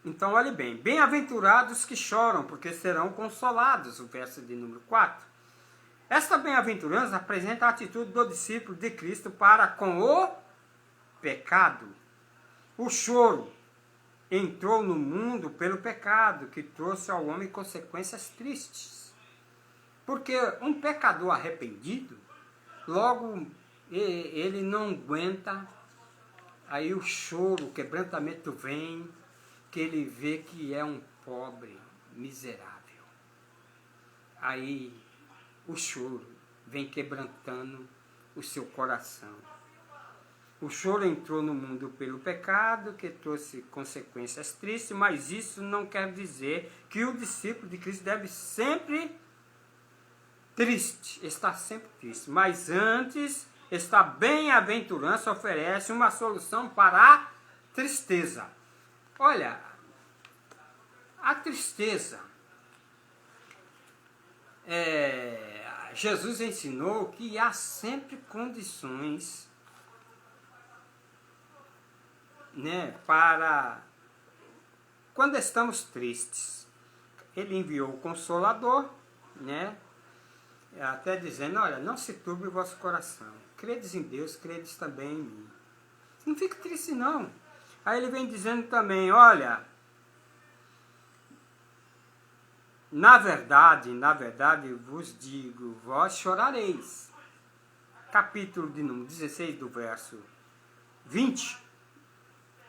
Speaker 1: Então, olhe bem, bem-aventurados que choram, porque serão consolados, o verso de número 4. Esta bem-aventurança apresenta a atitude do discípulo de Cristo para com o pecado. O choro entrou no mundo pelo pecado, que trouxe ao homem consequências tristes. Porque um pecador arrependido, logo ele não aguenta, aí o choro, o quebrantamento vem, que ele vê que é um pobre, miserável. Aí o choro vem quebrantando o seu coração. O choro entrou no mundo pelo pecado, que trouxe consequências tristes, mas isso não quer dizer que o discípulo de Cristo deve sempre triste, estar sempre triste. Mas antes, esta bem-aventurança oferece uma solução para a tristeza. Olha, a tristeza, Jesus ensinou que há sempre condições, né, para quando estamos tristes. Ele enviou o Consolador, né, até dizendo, olha, não se turbe o vosso coração. Credes em Deus, credes também em mim. Não fique triste não. Aí ele vem dizendo também, olha, na verdade vos digo, vós chorareis. Capítulo de número 16 do verso 20.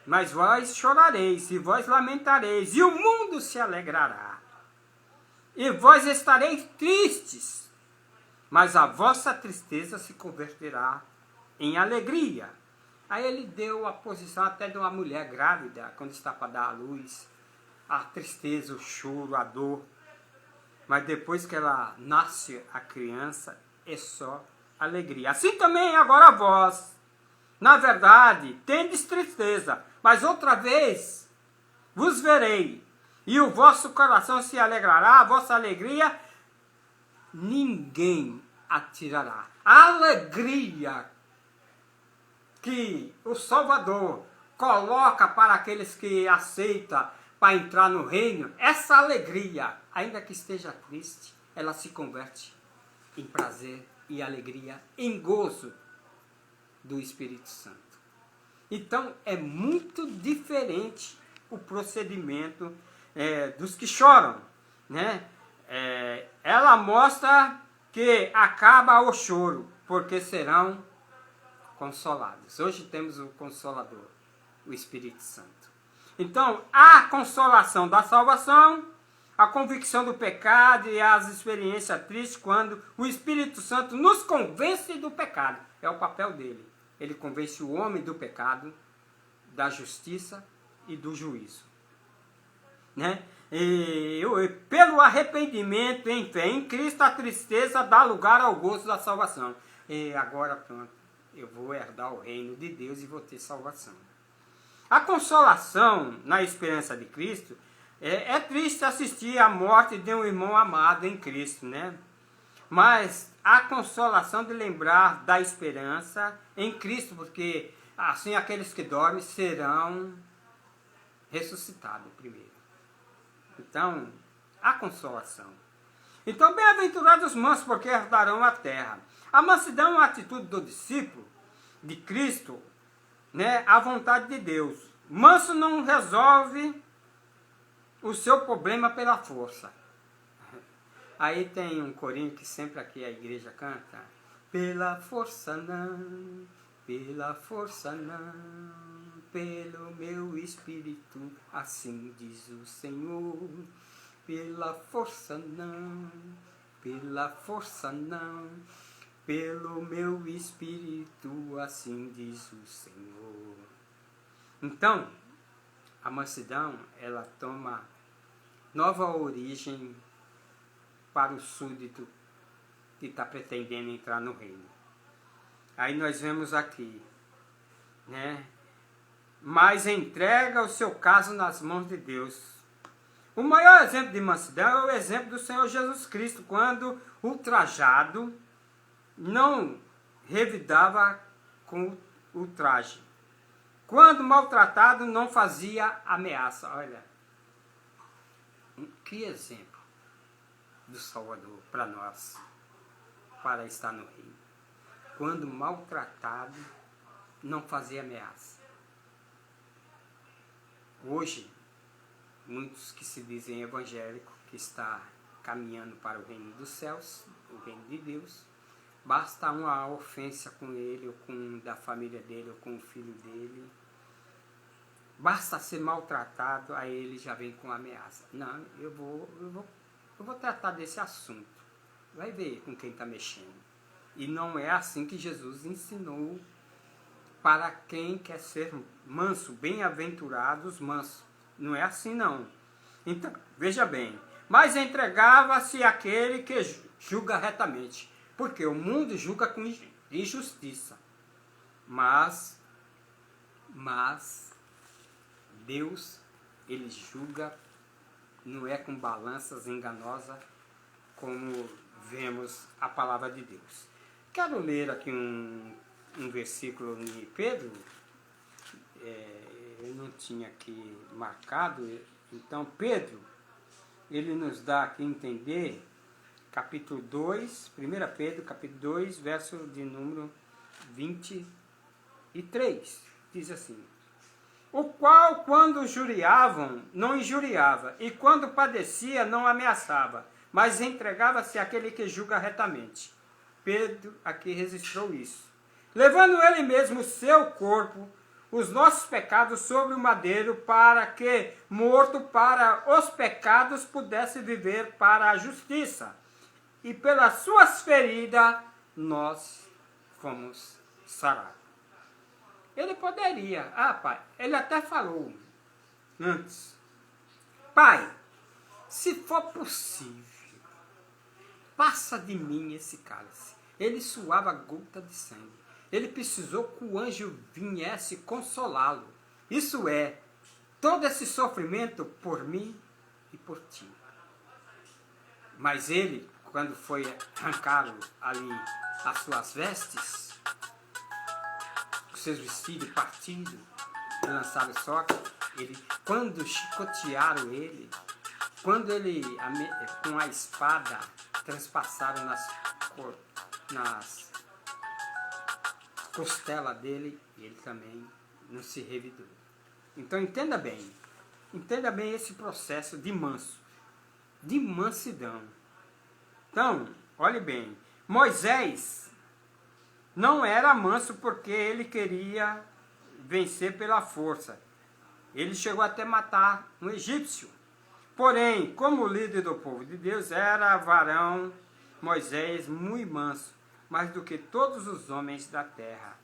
Speaker 1: Mas vós chorareis, e vós lamentareis, e o mundo se alegrará. E vós estareis tristes, mas a vossa tristeza se converterá em alegria. Aí ele deu a posição até de uma mulher grávida, quando está para dar à luz, a tristeza, o choro, a dor. Mas depois que ela nasce a criança, é só alegria. Assim também agora vós, na verdade, tendes tristeza, mas outra vez vos verei, e o vosso coração se alegrará, a vossa alegria ninguém atirará. A alegria que o Salvador coloca para aqueles que aceitam para entrar no reino, essa alegria, ainda que esteja triste, ela se converte em prazer e alegria, em gozo do Espírito Santo. Então é muito diferente o procedimento dos que choram, né? Ela mostra que acaba o choro, porque serão consolados. Hoje temos o Consolador, o Espírito Santo. Então, a consolação da salvação, a convicção do pecado e as experiências tristes quando o Espírito Santo nos convence do pecado. É o papel dele. Ele convence o homem do pecado, da justiça e do juízo. Né? E pelo arrependimento em fé em Cristo, a tristeza dá lugar ao gozo da salvação. E agora pronto, eu vou herdar o reino de Deus e vou ter salvação. A consolação na esperança de Cristo, é triste assistir à morte de um irmão amado em Cristo, né? Mas a consolação de lembrar da esperança em Cristo, porque assim aqueles que dormem serão ressuscitados primeiro. Então, a consolação. Então, bem-aventurados os mansos, porque herdarão a terra. A mansidão é uma atitude do discípulo de Cristo, né, a vontade de Deus. Manso não resolve o seu problema pela força. Aí tem um corinho que sempre aqui a igreja canta. Pela força não, pela força não, pelo meu espírito, assim diz o Senhor. Pela força não, pela força não, pelo meu espírito, assim diz o Senhor. Então, a mansidão, ela toma nova origem para o súdito que está pretendendo entrar no reino. Aí nós vemos aqui, né? Mas entrega o seu caso nas mãos de Deus. O maior exemplo de mansidão é o exemplo do Senhor Jesus Cristo, quando ultrajado não revidava com o traje. Quando maltratado não fazia ameaça. Olha, que exemplo do Salvador para nós, para estar no reino. Quando maltratado não fazia ameaça. Hoje, muitos que se dizem evangélicos, que está caminhando para o reino dos céus, o reino de Deus, basta uma ofensa com ele, ou com da família dele, ou com o filho dele, basta ser maltratado, aí ele já vem com ameaça. Não, eu vou tratar desse assunto. Vai ver com quem está mexendo. E não é assim que Jesus ensinou para quem quer ser manso, bem-aventurados mansos. Não é assim não. Então, veja bem, mas entregava-se àquele que julga retamente, porque o mundo julga com injustiça, mas Deus, ele julga, não é com balanças enganosas, como vemos a palavra de Deus. Quero ler aqui um versículo em Pedro, eu não tinha aqui marcado, então Pedro, ele nos dá aqui a entender, capítulo 2, 1 Pedro, capítulo 2, verso de número 23, diz assim: o qual, quando injuriavam, não injuriava, e quando padecia, não ameaçava, mas entregava-se àquele que julga retamente. Pedro aqui registrou isso. Levando ele mesmo o seu corpo, os nossos pecados sobre o madeiro, para que, morto para os pecados, pudesse viver para a justiça. E pelas suas feridas, nós fomos sarados. Ele poderia. Ah, pai, ele até falou antes. Pai, se for possível, passa de mim esse cálice. Ele suava gota de sangue. Ele precisou que o anjo viesse consolá-lo. Isso é, todo esse sofrimento por mim e por ti. Mas ele, quando foi arrancado ali as suas vestes, os seus vestidos partidos, lançaram soca, ele, quando chicotearam ele, quando ele, com a espada, transpassaram nas costelas dele, ele também não se revidou. Então entenda bem esse processo de mansidão. Então, olhe bem, Moisés não era manso porque ele queria vencer pela força. Ele chegou até matar um egípcio. Porém, como líder do povo de Deus, era varão Moisés muito manso, mais do que todos os homens da terra.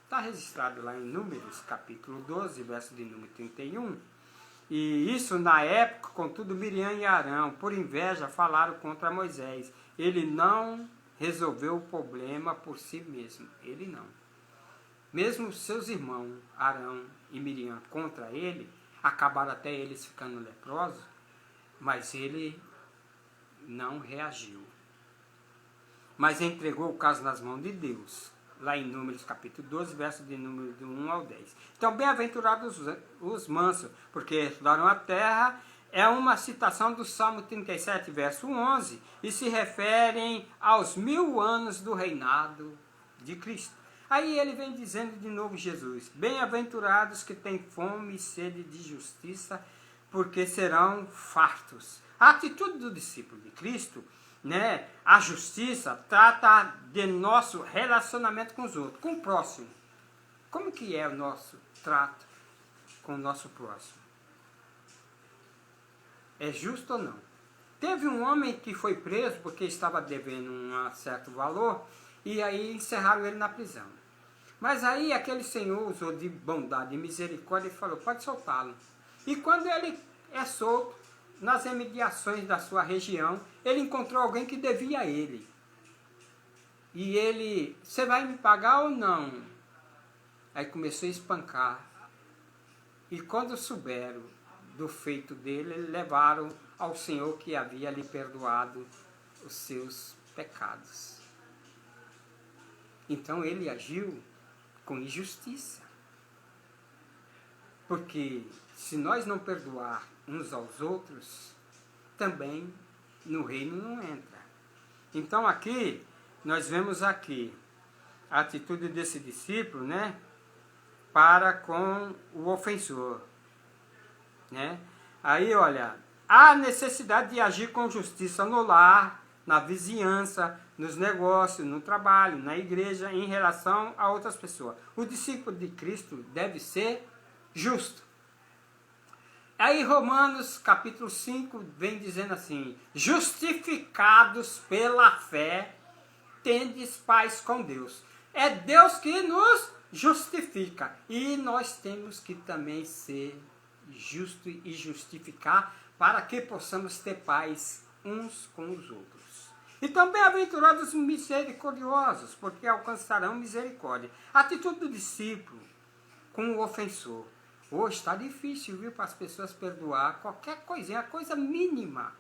Speaker 1: Está registrado lá em Números, capítulo 12, verso de número 31. E isso na época, contudo, Miriam e Arão, por inveja, falaram contra Moisés. Ele não resolveu o problema por si mesmo. Ele não. Mesmo seus irmãos, Arão e Miriam, contra ele, acabaram até eles ficando leprosos, mas ele não reagiu. Mas entregou o caso nas mãos de Deus. Lá em Números capítulo 12, verso de número de 1 ao 10. Então, bem-aventurados os mansos, porque herdarão a terra, é uma citação do Salmo 37, verso 11, e se referem aos 1000 anos do reinado de Cristo. Aí ele vem dizendo de novo Jesus, bem-aventurados que têm fome e sede de justiça, porque serão fartos. A atitude do discípulo de Cristo, né, a justiça, trata de nosso relacionamento com os outros, com o próximo. Como que é o nosso trato com o nosso próximo? É justo ou não? Teve um homem que foi preso porque estava devendo um certo valor e aí encerraram ele na prisão. Mas aí aquele senhor usou de bondade e misericórdia e falou, pode soltá-lo. E quando ele é solto, nas imediações da sua região, ele encontrou alguém que devia a ele. E ele, você vai me pagar ou não? Aí começou a espancar. E quando souberam do feito dele, levaram ao Senhor que havia lhe perdoado os seus pecados. Então ele agiu com injustiça. Porque se nós não perdoar uns aos outros, também no reino não entra. Então aqui, nós vemos aqui a atitude desse discípulo, né, para com o ofensor, né? Aí, olha, há necessidade de agir com justiça no lar, na vizinhança, nos negócios, no trabalho, na igreja, em relação a outras pessoas. O discípulo de Cristo deve ser justo. Aí Romanos capítulo 5 vem dizendo assim, justificados pela fé, tendes paz com Deus. É Deus que nos justifica. E nós temos que também ser justos e justificar para que possamos ter paz uns com os outros. Então, bem-aventurados misericordiosos, porque alcançarão misericórdia. A atitude do discípulo com o ofensor. Hoje está difícil, viu, para as pessoas perdoar qualquer coisinha, coisa mínima.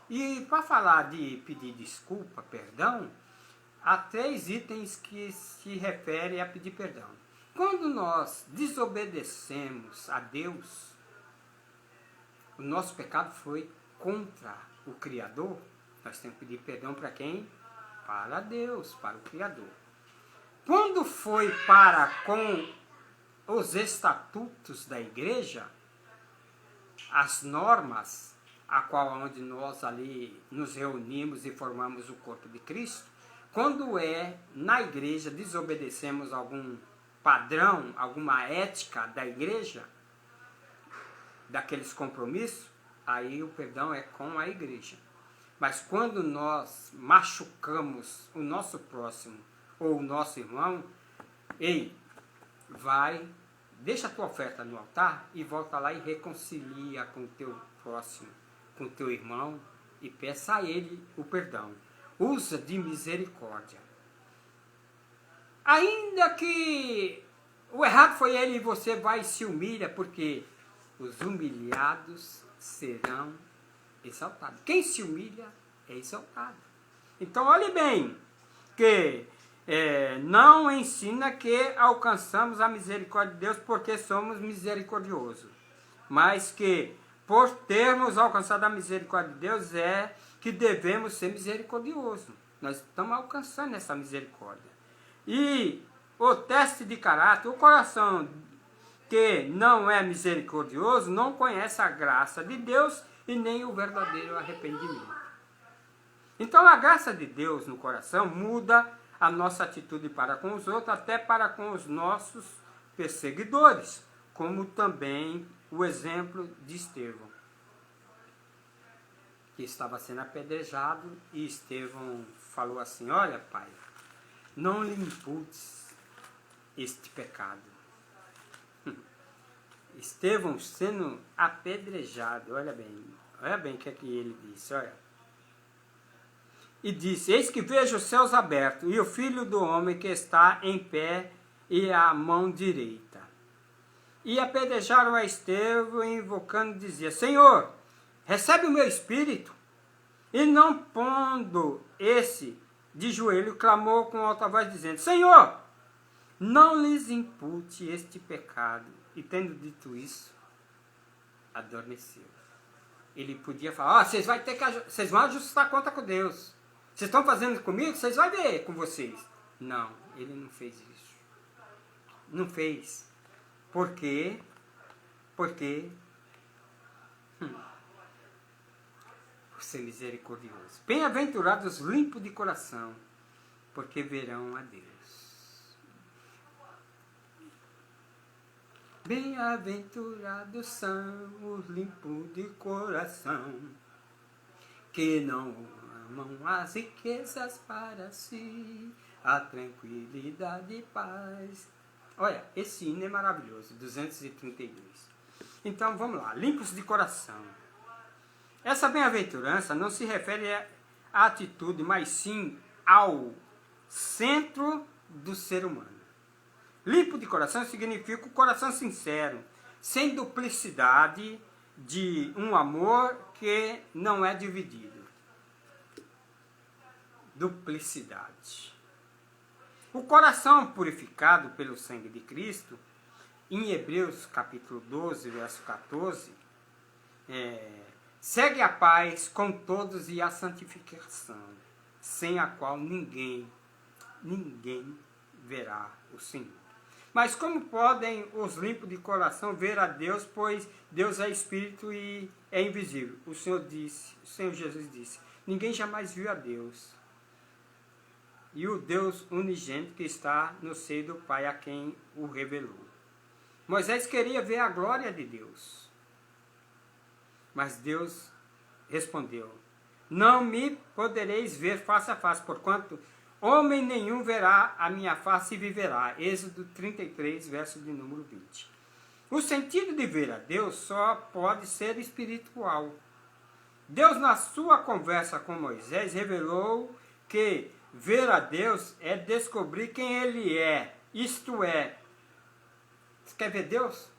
Speaker 1: E para falar de pedir desculpa, perdão, há 3 itens que se referem a pedir perdão. Quando nós desobedecemos a Deus, o nosso pecado foi contra o Criador, nós temos que pedir perdão para quem? Para Deus, para o Criador. Quando foi para com os estatutos da igreja, as normas, a qual onde nós ali nos reunimos e formamos o corpo de Cristo, quando na igreja desobedecemos algum padrão, alguma ética da igreja, daqueles compromissos, aí o perdão é com a igreja. Mas quando nós machucamos o nosso próximo ou o nosso irmão, vai, deixa a tua oferta no altar e volta lá e reconcilia com o teu próximo, com o teu irmão, e peça a ele o perdão. Usa de misericórdia. Ainda que o errado foi ele e você vai e se humilha, porque os humilhados serão exaltados. Quem se humilha é exaltado. Então olhe bem, que não ensina que alcançamos a misericórdia de Deus porque somos misericordiosos, mas que por termos alcançado a misericórdia de Deus é que devemos ser misericordiosos. Nós estamos alcançando essa misericórdia. E o teste de caráter, o coração que não é misericordioso não conhece a graça de Deus e nem o verdadeiro arrependimento. Então a graça de Deus no coração muda a nossa atitude para com os outros, até para com os nossos perseguidores, como também o exemplo de Estevão, que estava sendo apedrejado, e Estevão falou assim: olha, Pai, não lhe imputes este pecado. Estevão sendo apedrejado, olha bem o que é que ele disse, olha. E disse: eis que vejo os céus abertos, e o Filho do Homem que está em pé e a mão direita. E apedrejaram a Estevão, invocando, dizia: Senhor, recebe o meu espírito. E não pondo esse de joelho, clamou com alta voz, dizendo: Senhor, não lhes impute este pecado. E tendo dito isso, adormeceu. Ele podia falar: vocês vão ajustar conta com Deus. Vocês estão fazendo comigo? Vocês vão ver com vocês. Não, ele não fez isso. Não fez. Por quê? Porque por ser misericordioso. Bem-aventurados os limpos de coração, porque verão a Deus. Bem-aventurados são os limpos de coração, que não amam as riquezas para si, a tranquilidade e paz. Olha, esse hino é maravilhoso, 232. Então vamos lá, limpos de coração. Essa bem-aventurança não se refere à atitude, mas sim ao centro do ser humano. Limpo de coração significa o coração sincero, sem duplicidade, de um amor que não é dividido. Duplicidade. O coração purificado pelo sangue de Cristo, em Hebreus capítulo 12, verso 14, segue a paz com todos e a santificação, sem a qual ninguém verá o Senhor. Mas como podem os limpos de coração ver a Deus, pois Deus é Espírito e é invisível? O Senhor Jesus disse: ninguém jamais viu a Deus. E o Deus unigênito que está no seio do Pai, a quem o revelou. Moisés queria ver a glória de Deus. Mas Deus respondeu: não me podereis ver face a face, porquanto homem nenhum verá a minha face e viverá. Êxodo 33, verso de número 20. O sentido de ver a Deus só pode ser espiritual. Deus, na sua conversa com Moisés, revelou que ver a Deus é descobrir quem Ele é. Isto é, você quer ver Deus?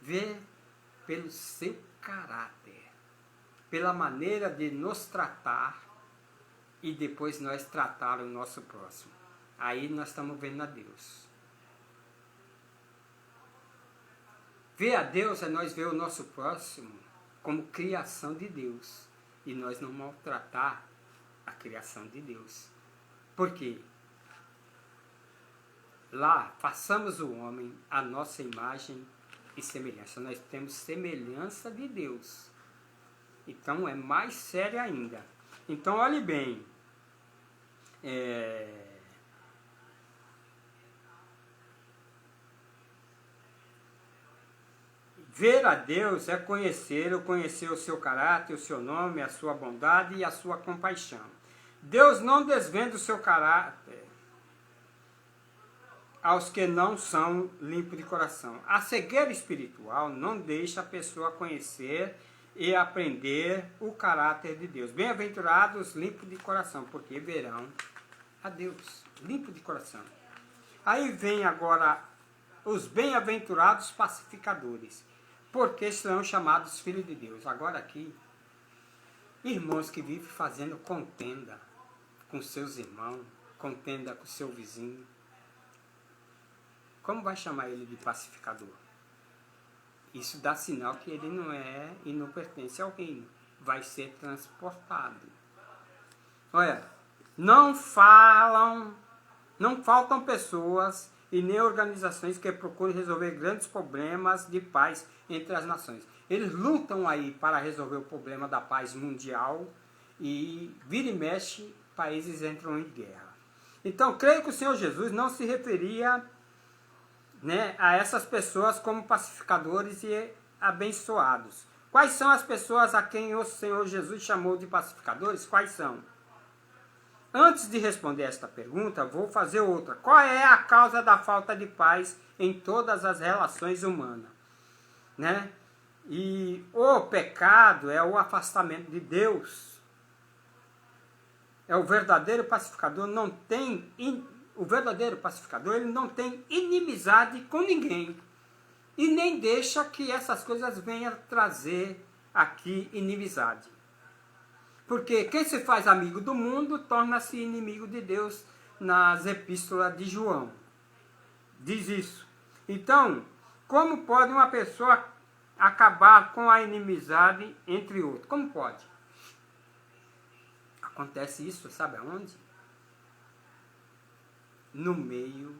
Speaker 1: Ver pelo seu caráter, pela maneira de nos tratar, e depois nós tratar o nosso próximo. Aí nós estamos vendo a Deus. Ver a Deus é nós ver o nosso próximo como criação de Deus, e nós não maltratar a criação de Deus. Por quê? Lá, façamos o homem a nossa imagem e semelhança. Nós temos semelhança de Deus. Então é mais sério ainda. Então olhe bem. Ver a Deus é conhecer o seu caráter, o seu nome, a sua bondade e a sua compaixão. Deus não desvenda o seu caráter aos que não são limpos de coração. A cegueira espiritual não deixa a pessoa conhecer e aprender o caráter de Deus. Bem-aventurados limpos de coração, porque verão a Deus. Limpo de coração. Aí vem agora os bem-aventurados pacificadores, porque serão chamados filhos de Deus. Agora aqui, irmãos que vivem fazendo contenda com seus irmãos, contenda com seu vizinho, como vai chamar ele de pacificador? Isso dá sinal que ele não é e não pertence ao reino. Vai ser transportado. Olha, não faltam pessoas e nem organizações que procuram resolver grandes problemas de paz entre as nações. Eles lutam aí para resolver o problema da paz mundial e vira e mexe, países entram em guerra. Então, creio que o Senhor Jesus não se referia, né, a essas pessoas como pacificadores e abençoados. Quais são as pessoas a quem o Senhor Jesus chamou de pacificadores? Quais são? Antes de responder esta pergunta, vou fazer outra. Qual é a causa da falta de paz em todas as relações humanas? Né? E o pecado é o afastamento de Deus. É o verdadeiro pacificador não tem ele não tem inimizade com ninguém. E nem deixa que essas coisas venham trazer aqui inimizade. Porque quem se faz amigo do mundo torna-se inimigo de Deus, nas epístolas de João. Diz isso. Então, como pode uma pessoa acabar com a inimizade entre outros? Como pode? Acontece isso, sabe aonde? No meio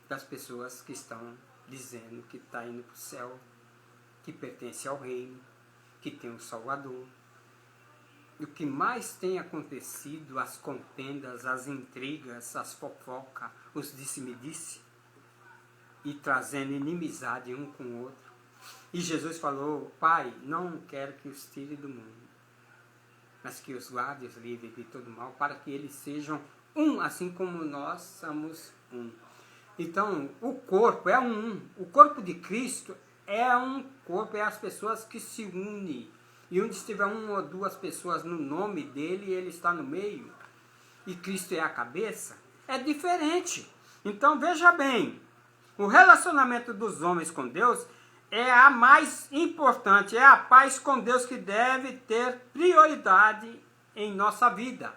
Speaker 1: das pessoas que estão dizendo que está indo para o céu, que pertence ao reino, que tem um Salvador. E o que mais tem acontecido, as contendas, as intrigas, as fofocas, os disse-me-disse, e trazendo inimizade um com o outro. E Jesus falou: Pai, não quero que os tire do mundo, mas que os guarde, os livre de todo mal, para que eles sejam um, assim como nós somos um. Então, o corpo é um. O corpo de Cristo é um corpo, é as pessoas que se unem. E onde estiver uma ou duas pessoas no nome dele, ele está no meio, e Cristo é a cabeça, é diferente. Então, veja bem, o relacionamento dos homens com Deus é a mais importante, é a paz com Deus que deve ter prioridade em nossa vida.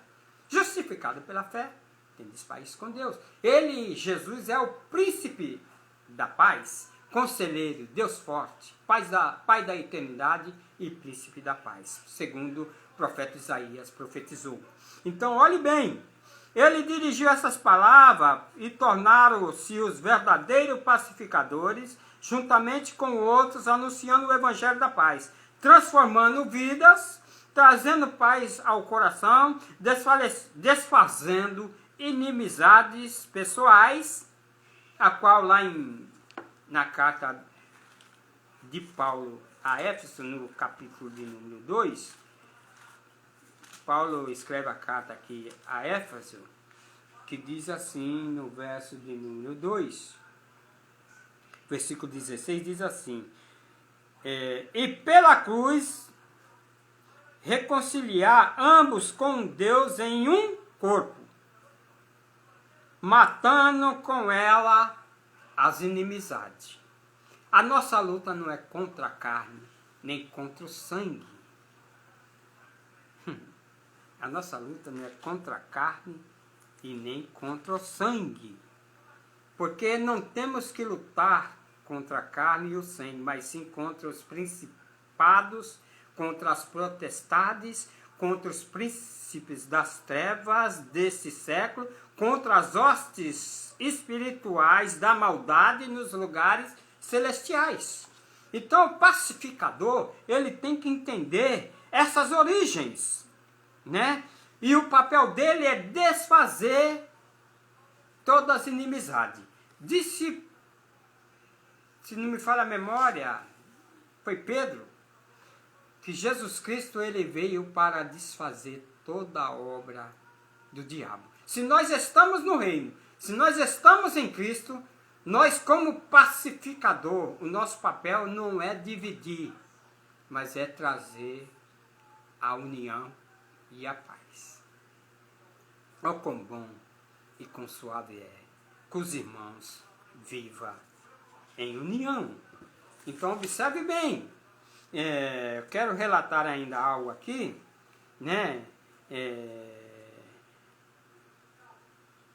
Speaker 1: Justificado pela fé, tendes paz com Deus. Ele, Jesus, é o príncipe da paz, conselheiro, Deus forte, Pai da eternidade e príncipe da paz, segundo o profeta Isaías profetizou. Então, olhe bem, ele dirigiu essas palavras e tornaram-se os verdadeiros pacificadores, juntamente com outros, anunciando o evangelho da paz, transformando vidas, trazendo paz ao coração, desfazendo inimizades pessoais, a qual lá na carta de Paulo a Éfeso, no capítulo de número 2, Paulo escreve a carta aqui a Éfeso, que diz assim no verso de número 2, versículo 16, diz assim: e pela cruz reconciliar ambos com Deus em um corpo, matando com ela as inimizades. A nossa luta não é contra a carne, nem contra o sangue. A nossa luta não é contra a carne e nem contra o sangue. Porque não temos que lutar contra a carne e o sangue, mas sim contra os principados, contra as potestades, contra os príncipes das trevas desse século, contra as hostes espirituais da maldade nos lugares celestiais. Então, o pacificador, ele tem que entender essas origens, né? E o papel dele é desfazer todas as inimizades. Disse, se não me falha a memória, foi Pedro, que Jesus Cristo ele veio para desfazer toda a obra do diabo. Se nós estamos no reino, se nós estamos em Cristo, nós como pacificador, o nosso papel não é dividir, mas é trazer a união e a paz. Ó quão bom e quão suave é que os irmãos vivam em união. Então observe bem, eu quero relatar ainda algo aqui, né?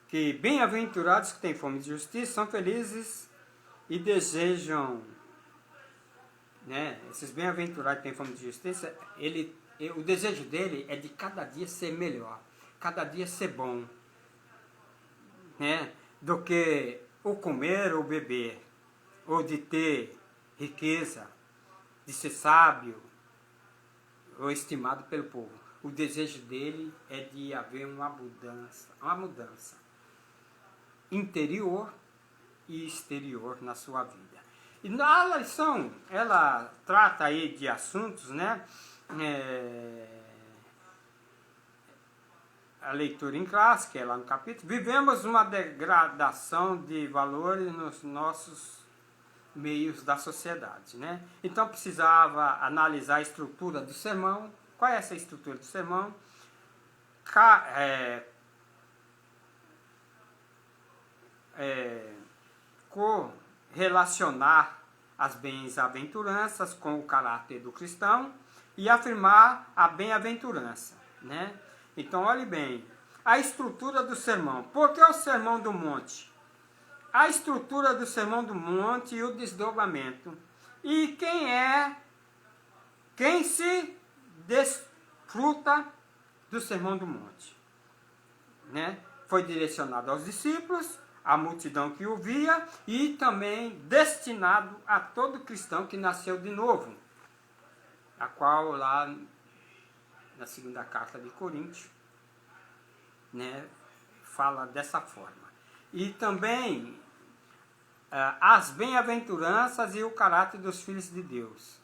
Speaker 1: Que bem-aventurados que têm fome de justiça são felizes e desejam, né? Esses bem-aventurados que têm fome de justiça, o desejo dele é de cada dia ser melhor, cada dia ser bom, né? Do que o comer ou beber, ou de ter riqueza, de ser sábio ou estimado pelo povo. O desejo dele é de haver uma mudança interior e exterior na sua vida. E na lição, ela trata aí de assuntos, né? A leitura em classe, que é lá no capítulo, vivemos uma degradação de valores nos nossos meios da sociedade, né? Então precisava analisar a estrutura do sermão. Qual é essa estrutura do sermão? Correlacionar as bem-aventuranças com o caráter do cristão e afirmar a bem-aventurança, né? Então, olhe bem, a estrutura do sermão. Por que o Sermão do Monte? A estrutura do Sermão do Monte e o desdobramento. E quem se desfruta do Sermão do Monte, né? Foi direcionado aos discípulos, à multidão que o via e também destinado a todo cristão que nasceu de novo, a qual lá na segunda carta de Coríntios, né, fala dessa forma. E também as bem-aventuranças e o caráter dos filhos de Deus.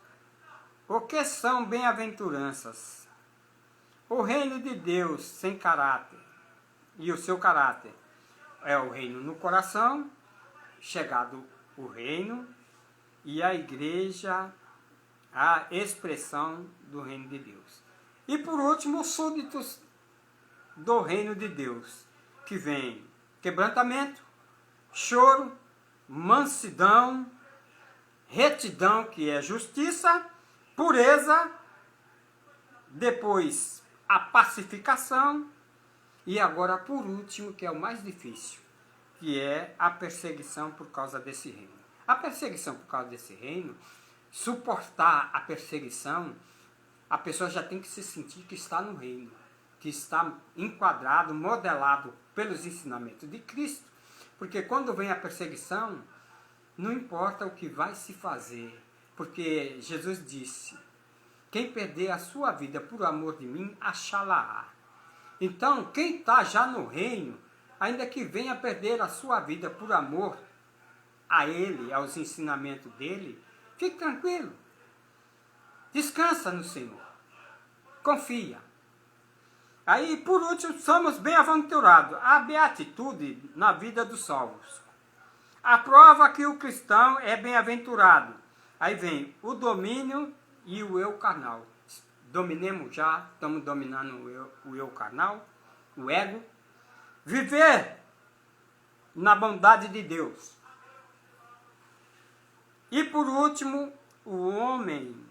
Speaker 1: O que são bem-aventuranças? O reino de Deus sem caráter e o seu caráter é o reino no coração, chegado o reino, e a igreja, a expressão do reino de Deus. E por último, os súditos do reino de Deus, que vem quebrantamento, choro, mansidão, retidão, que é justiça, pureza, depois a pacificação, e agora por último, que é o mais difícil, que é a perseguição por causa desse reino. A perseguição por causa desse reino, suportar a perseguição, a pessoa já tem que se sentir que está no reino, que está enquadrado, modelado pelos ensinamentos de Cristo, porque quando vem a perseguição, não importa o que vai se fazer, porque Jesus disse, quem perder a sua vida por amor de mim, achá-la-á. Então, quem está já no reino, ainda que venha perder a sua vida por amor a Ele, aos ensinamentos dEle, fique tranquilo. Descansa no Senhor. Confia. Aí, por último, somos bem-aventurados. A beatitude na vida dos salvos. A prova que o cristão é bem-aventurado. Aí vem o domínio e o eu carnal. Dominemos já, estamos dominando o eu carnal, o ego. Viver na bondade de Deus. E por último, o homem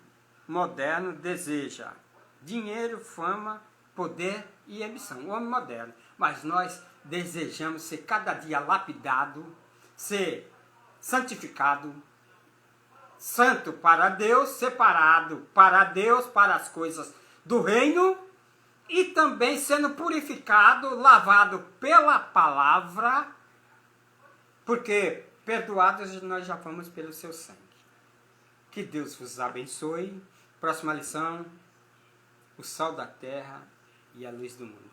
Speaker 1: moderno deseja dinheiro, fama, poder e ambição. O homem moderno. Mas nós desejamos ser cada dia lapidado, ser santificado, santo para Deus, separado para Deus, para as coisas do reino, e também sendo purificado, lavado pela palavra, porque perdoados nós já fomos pelo seu sangue. Que Deus vos abençoe. Próxima lição, o sal da terra e a luz do mundo.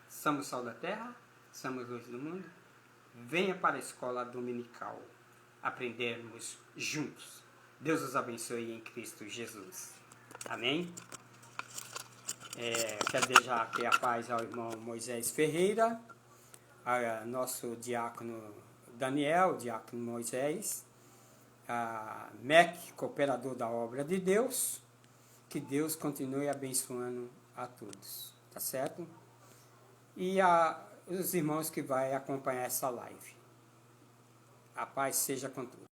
Speaker 1: Somos sal da terra, somos luz do mundo. Venha para a escola dominical aprendermos juntos. Deus os abençoe em Cristo Jesus. Amém? Quero desejar aqui a paz ao irmão Moisés Ferreira, ao nosso diácono Daniel, diácono Moisés, a MEC, cooperador da obra de Deus. Que Deus continue abençoando a todos, tá certo? E os irmãos que vai acompanhar essa live. A paz seja com todos.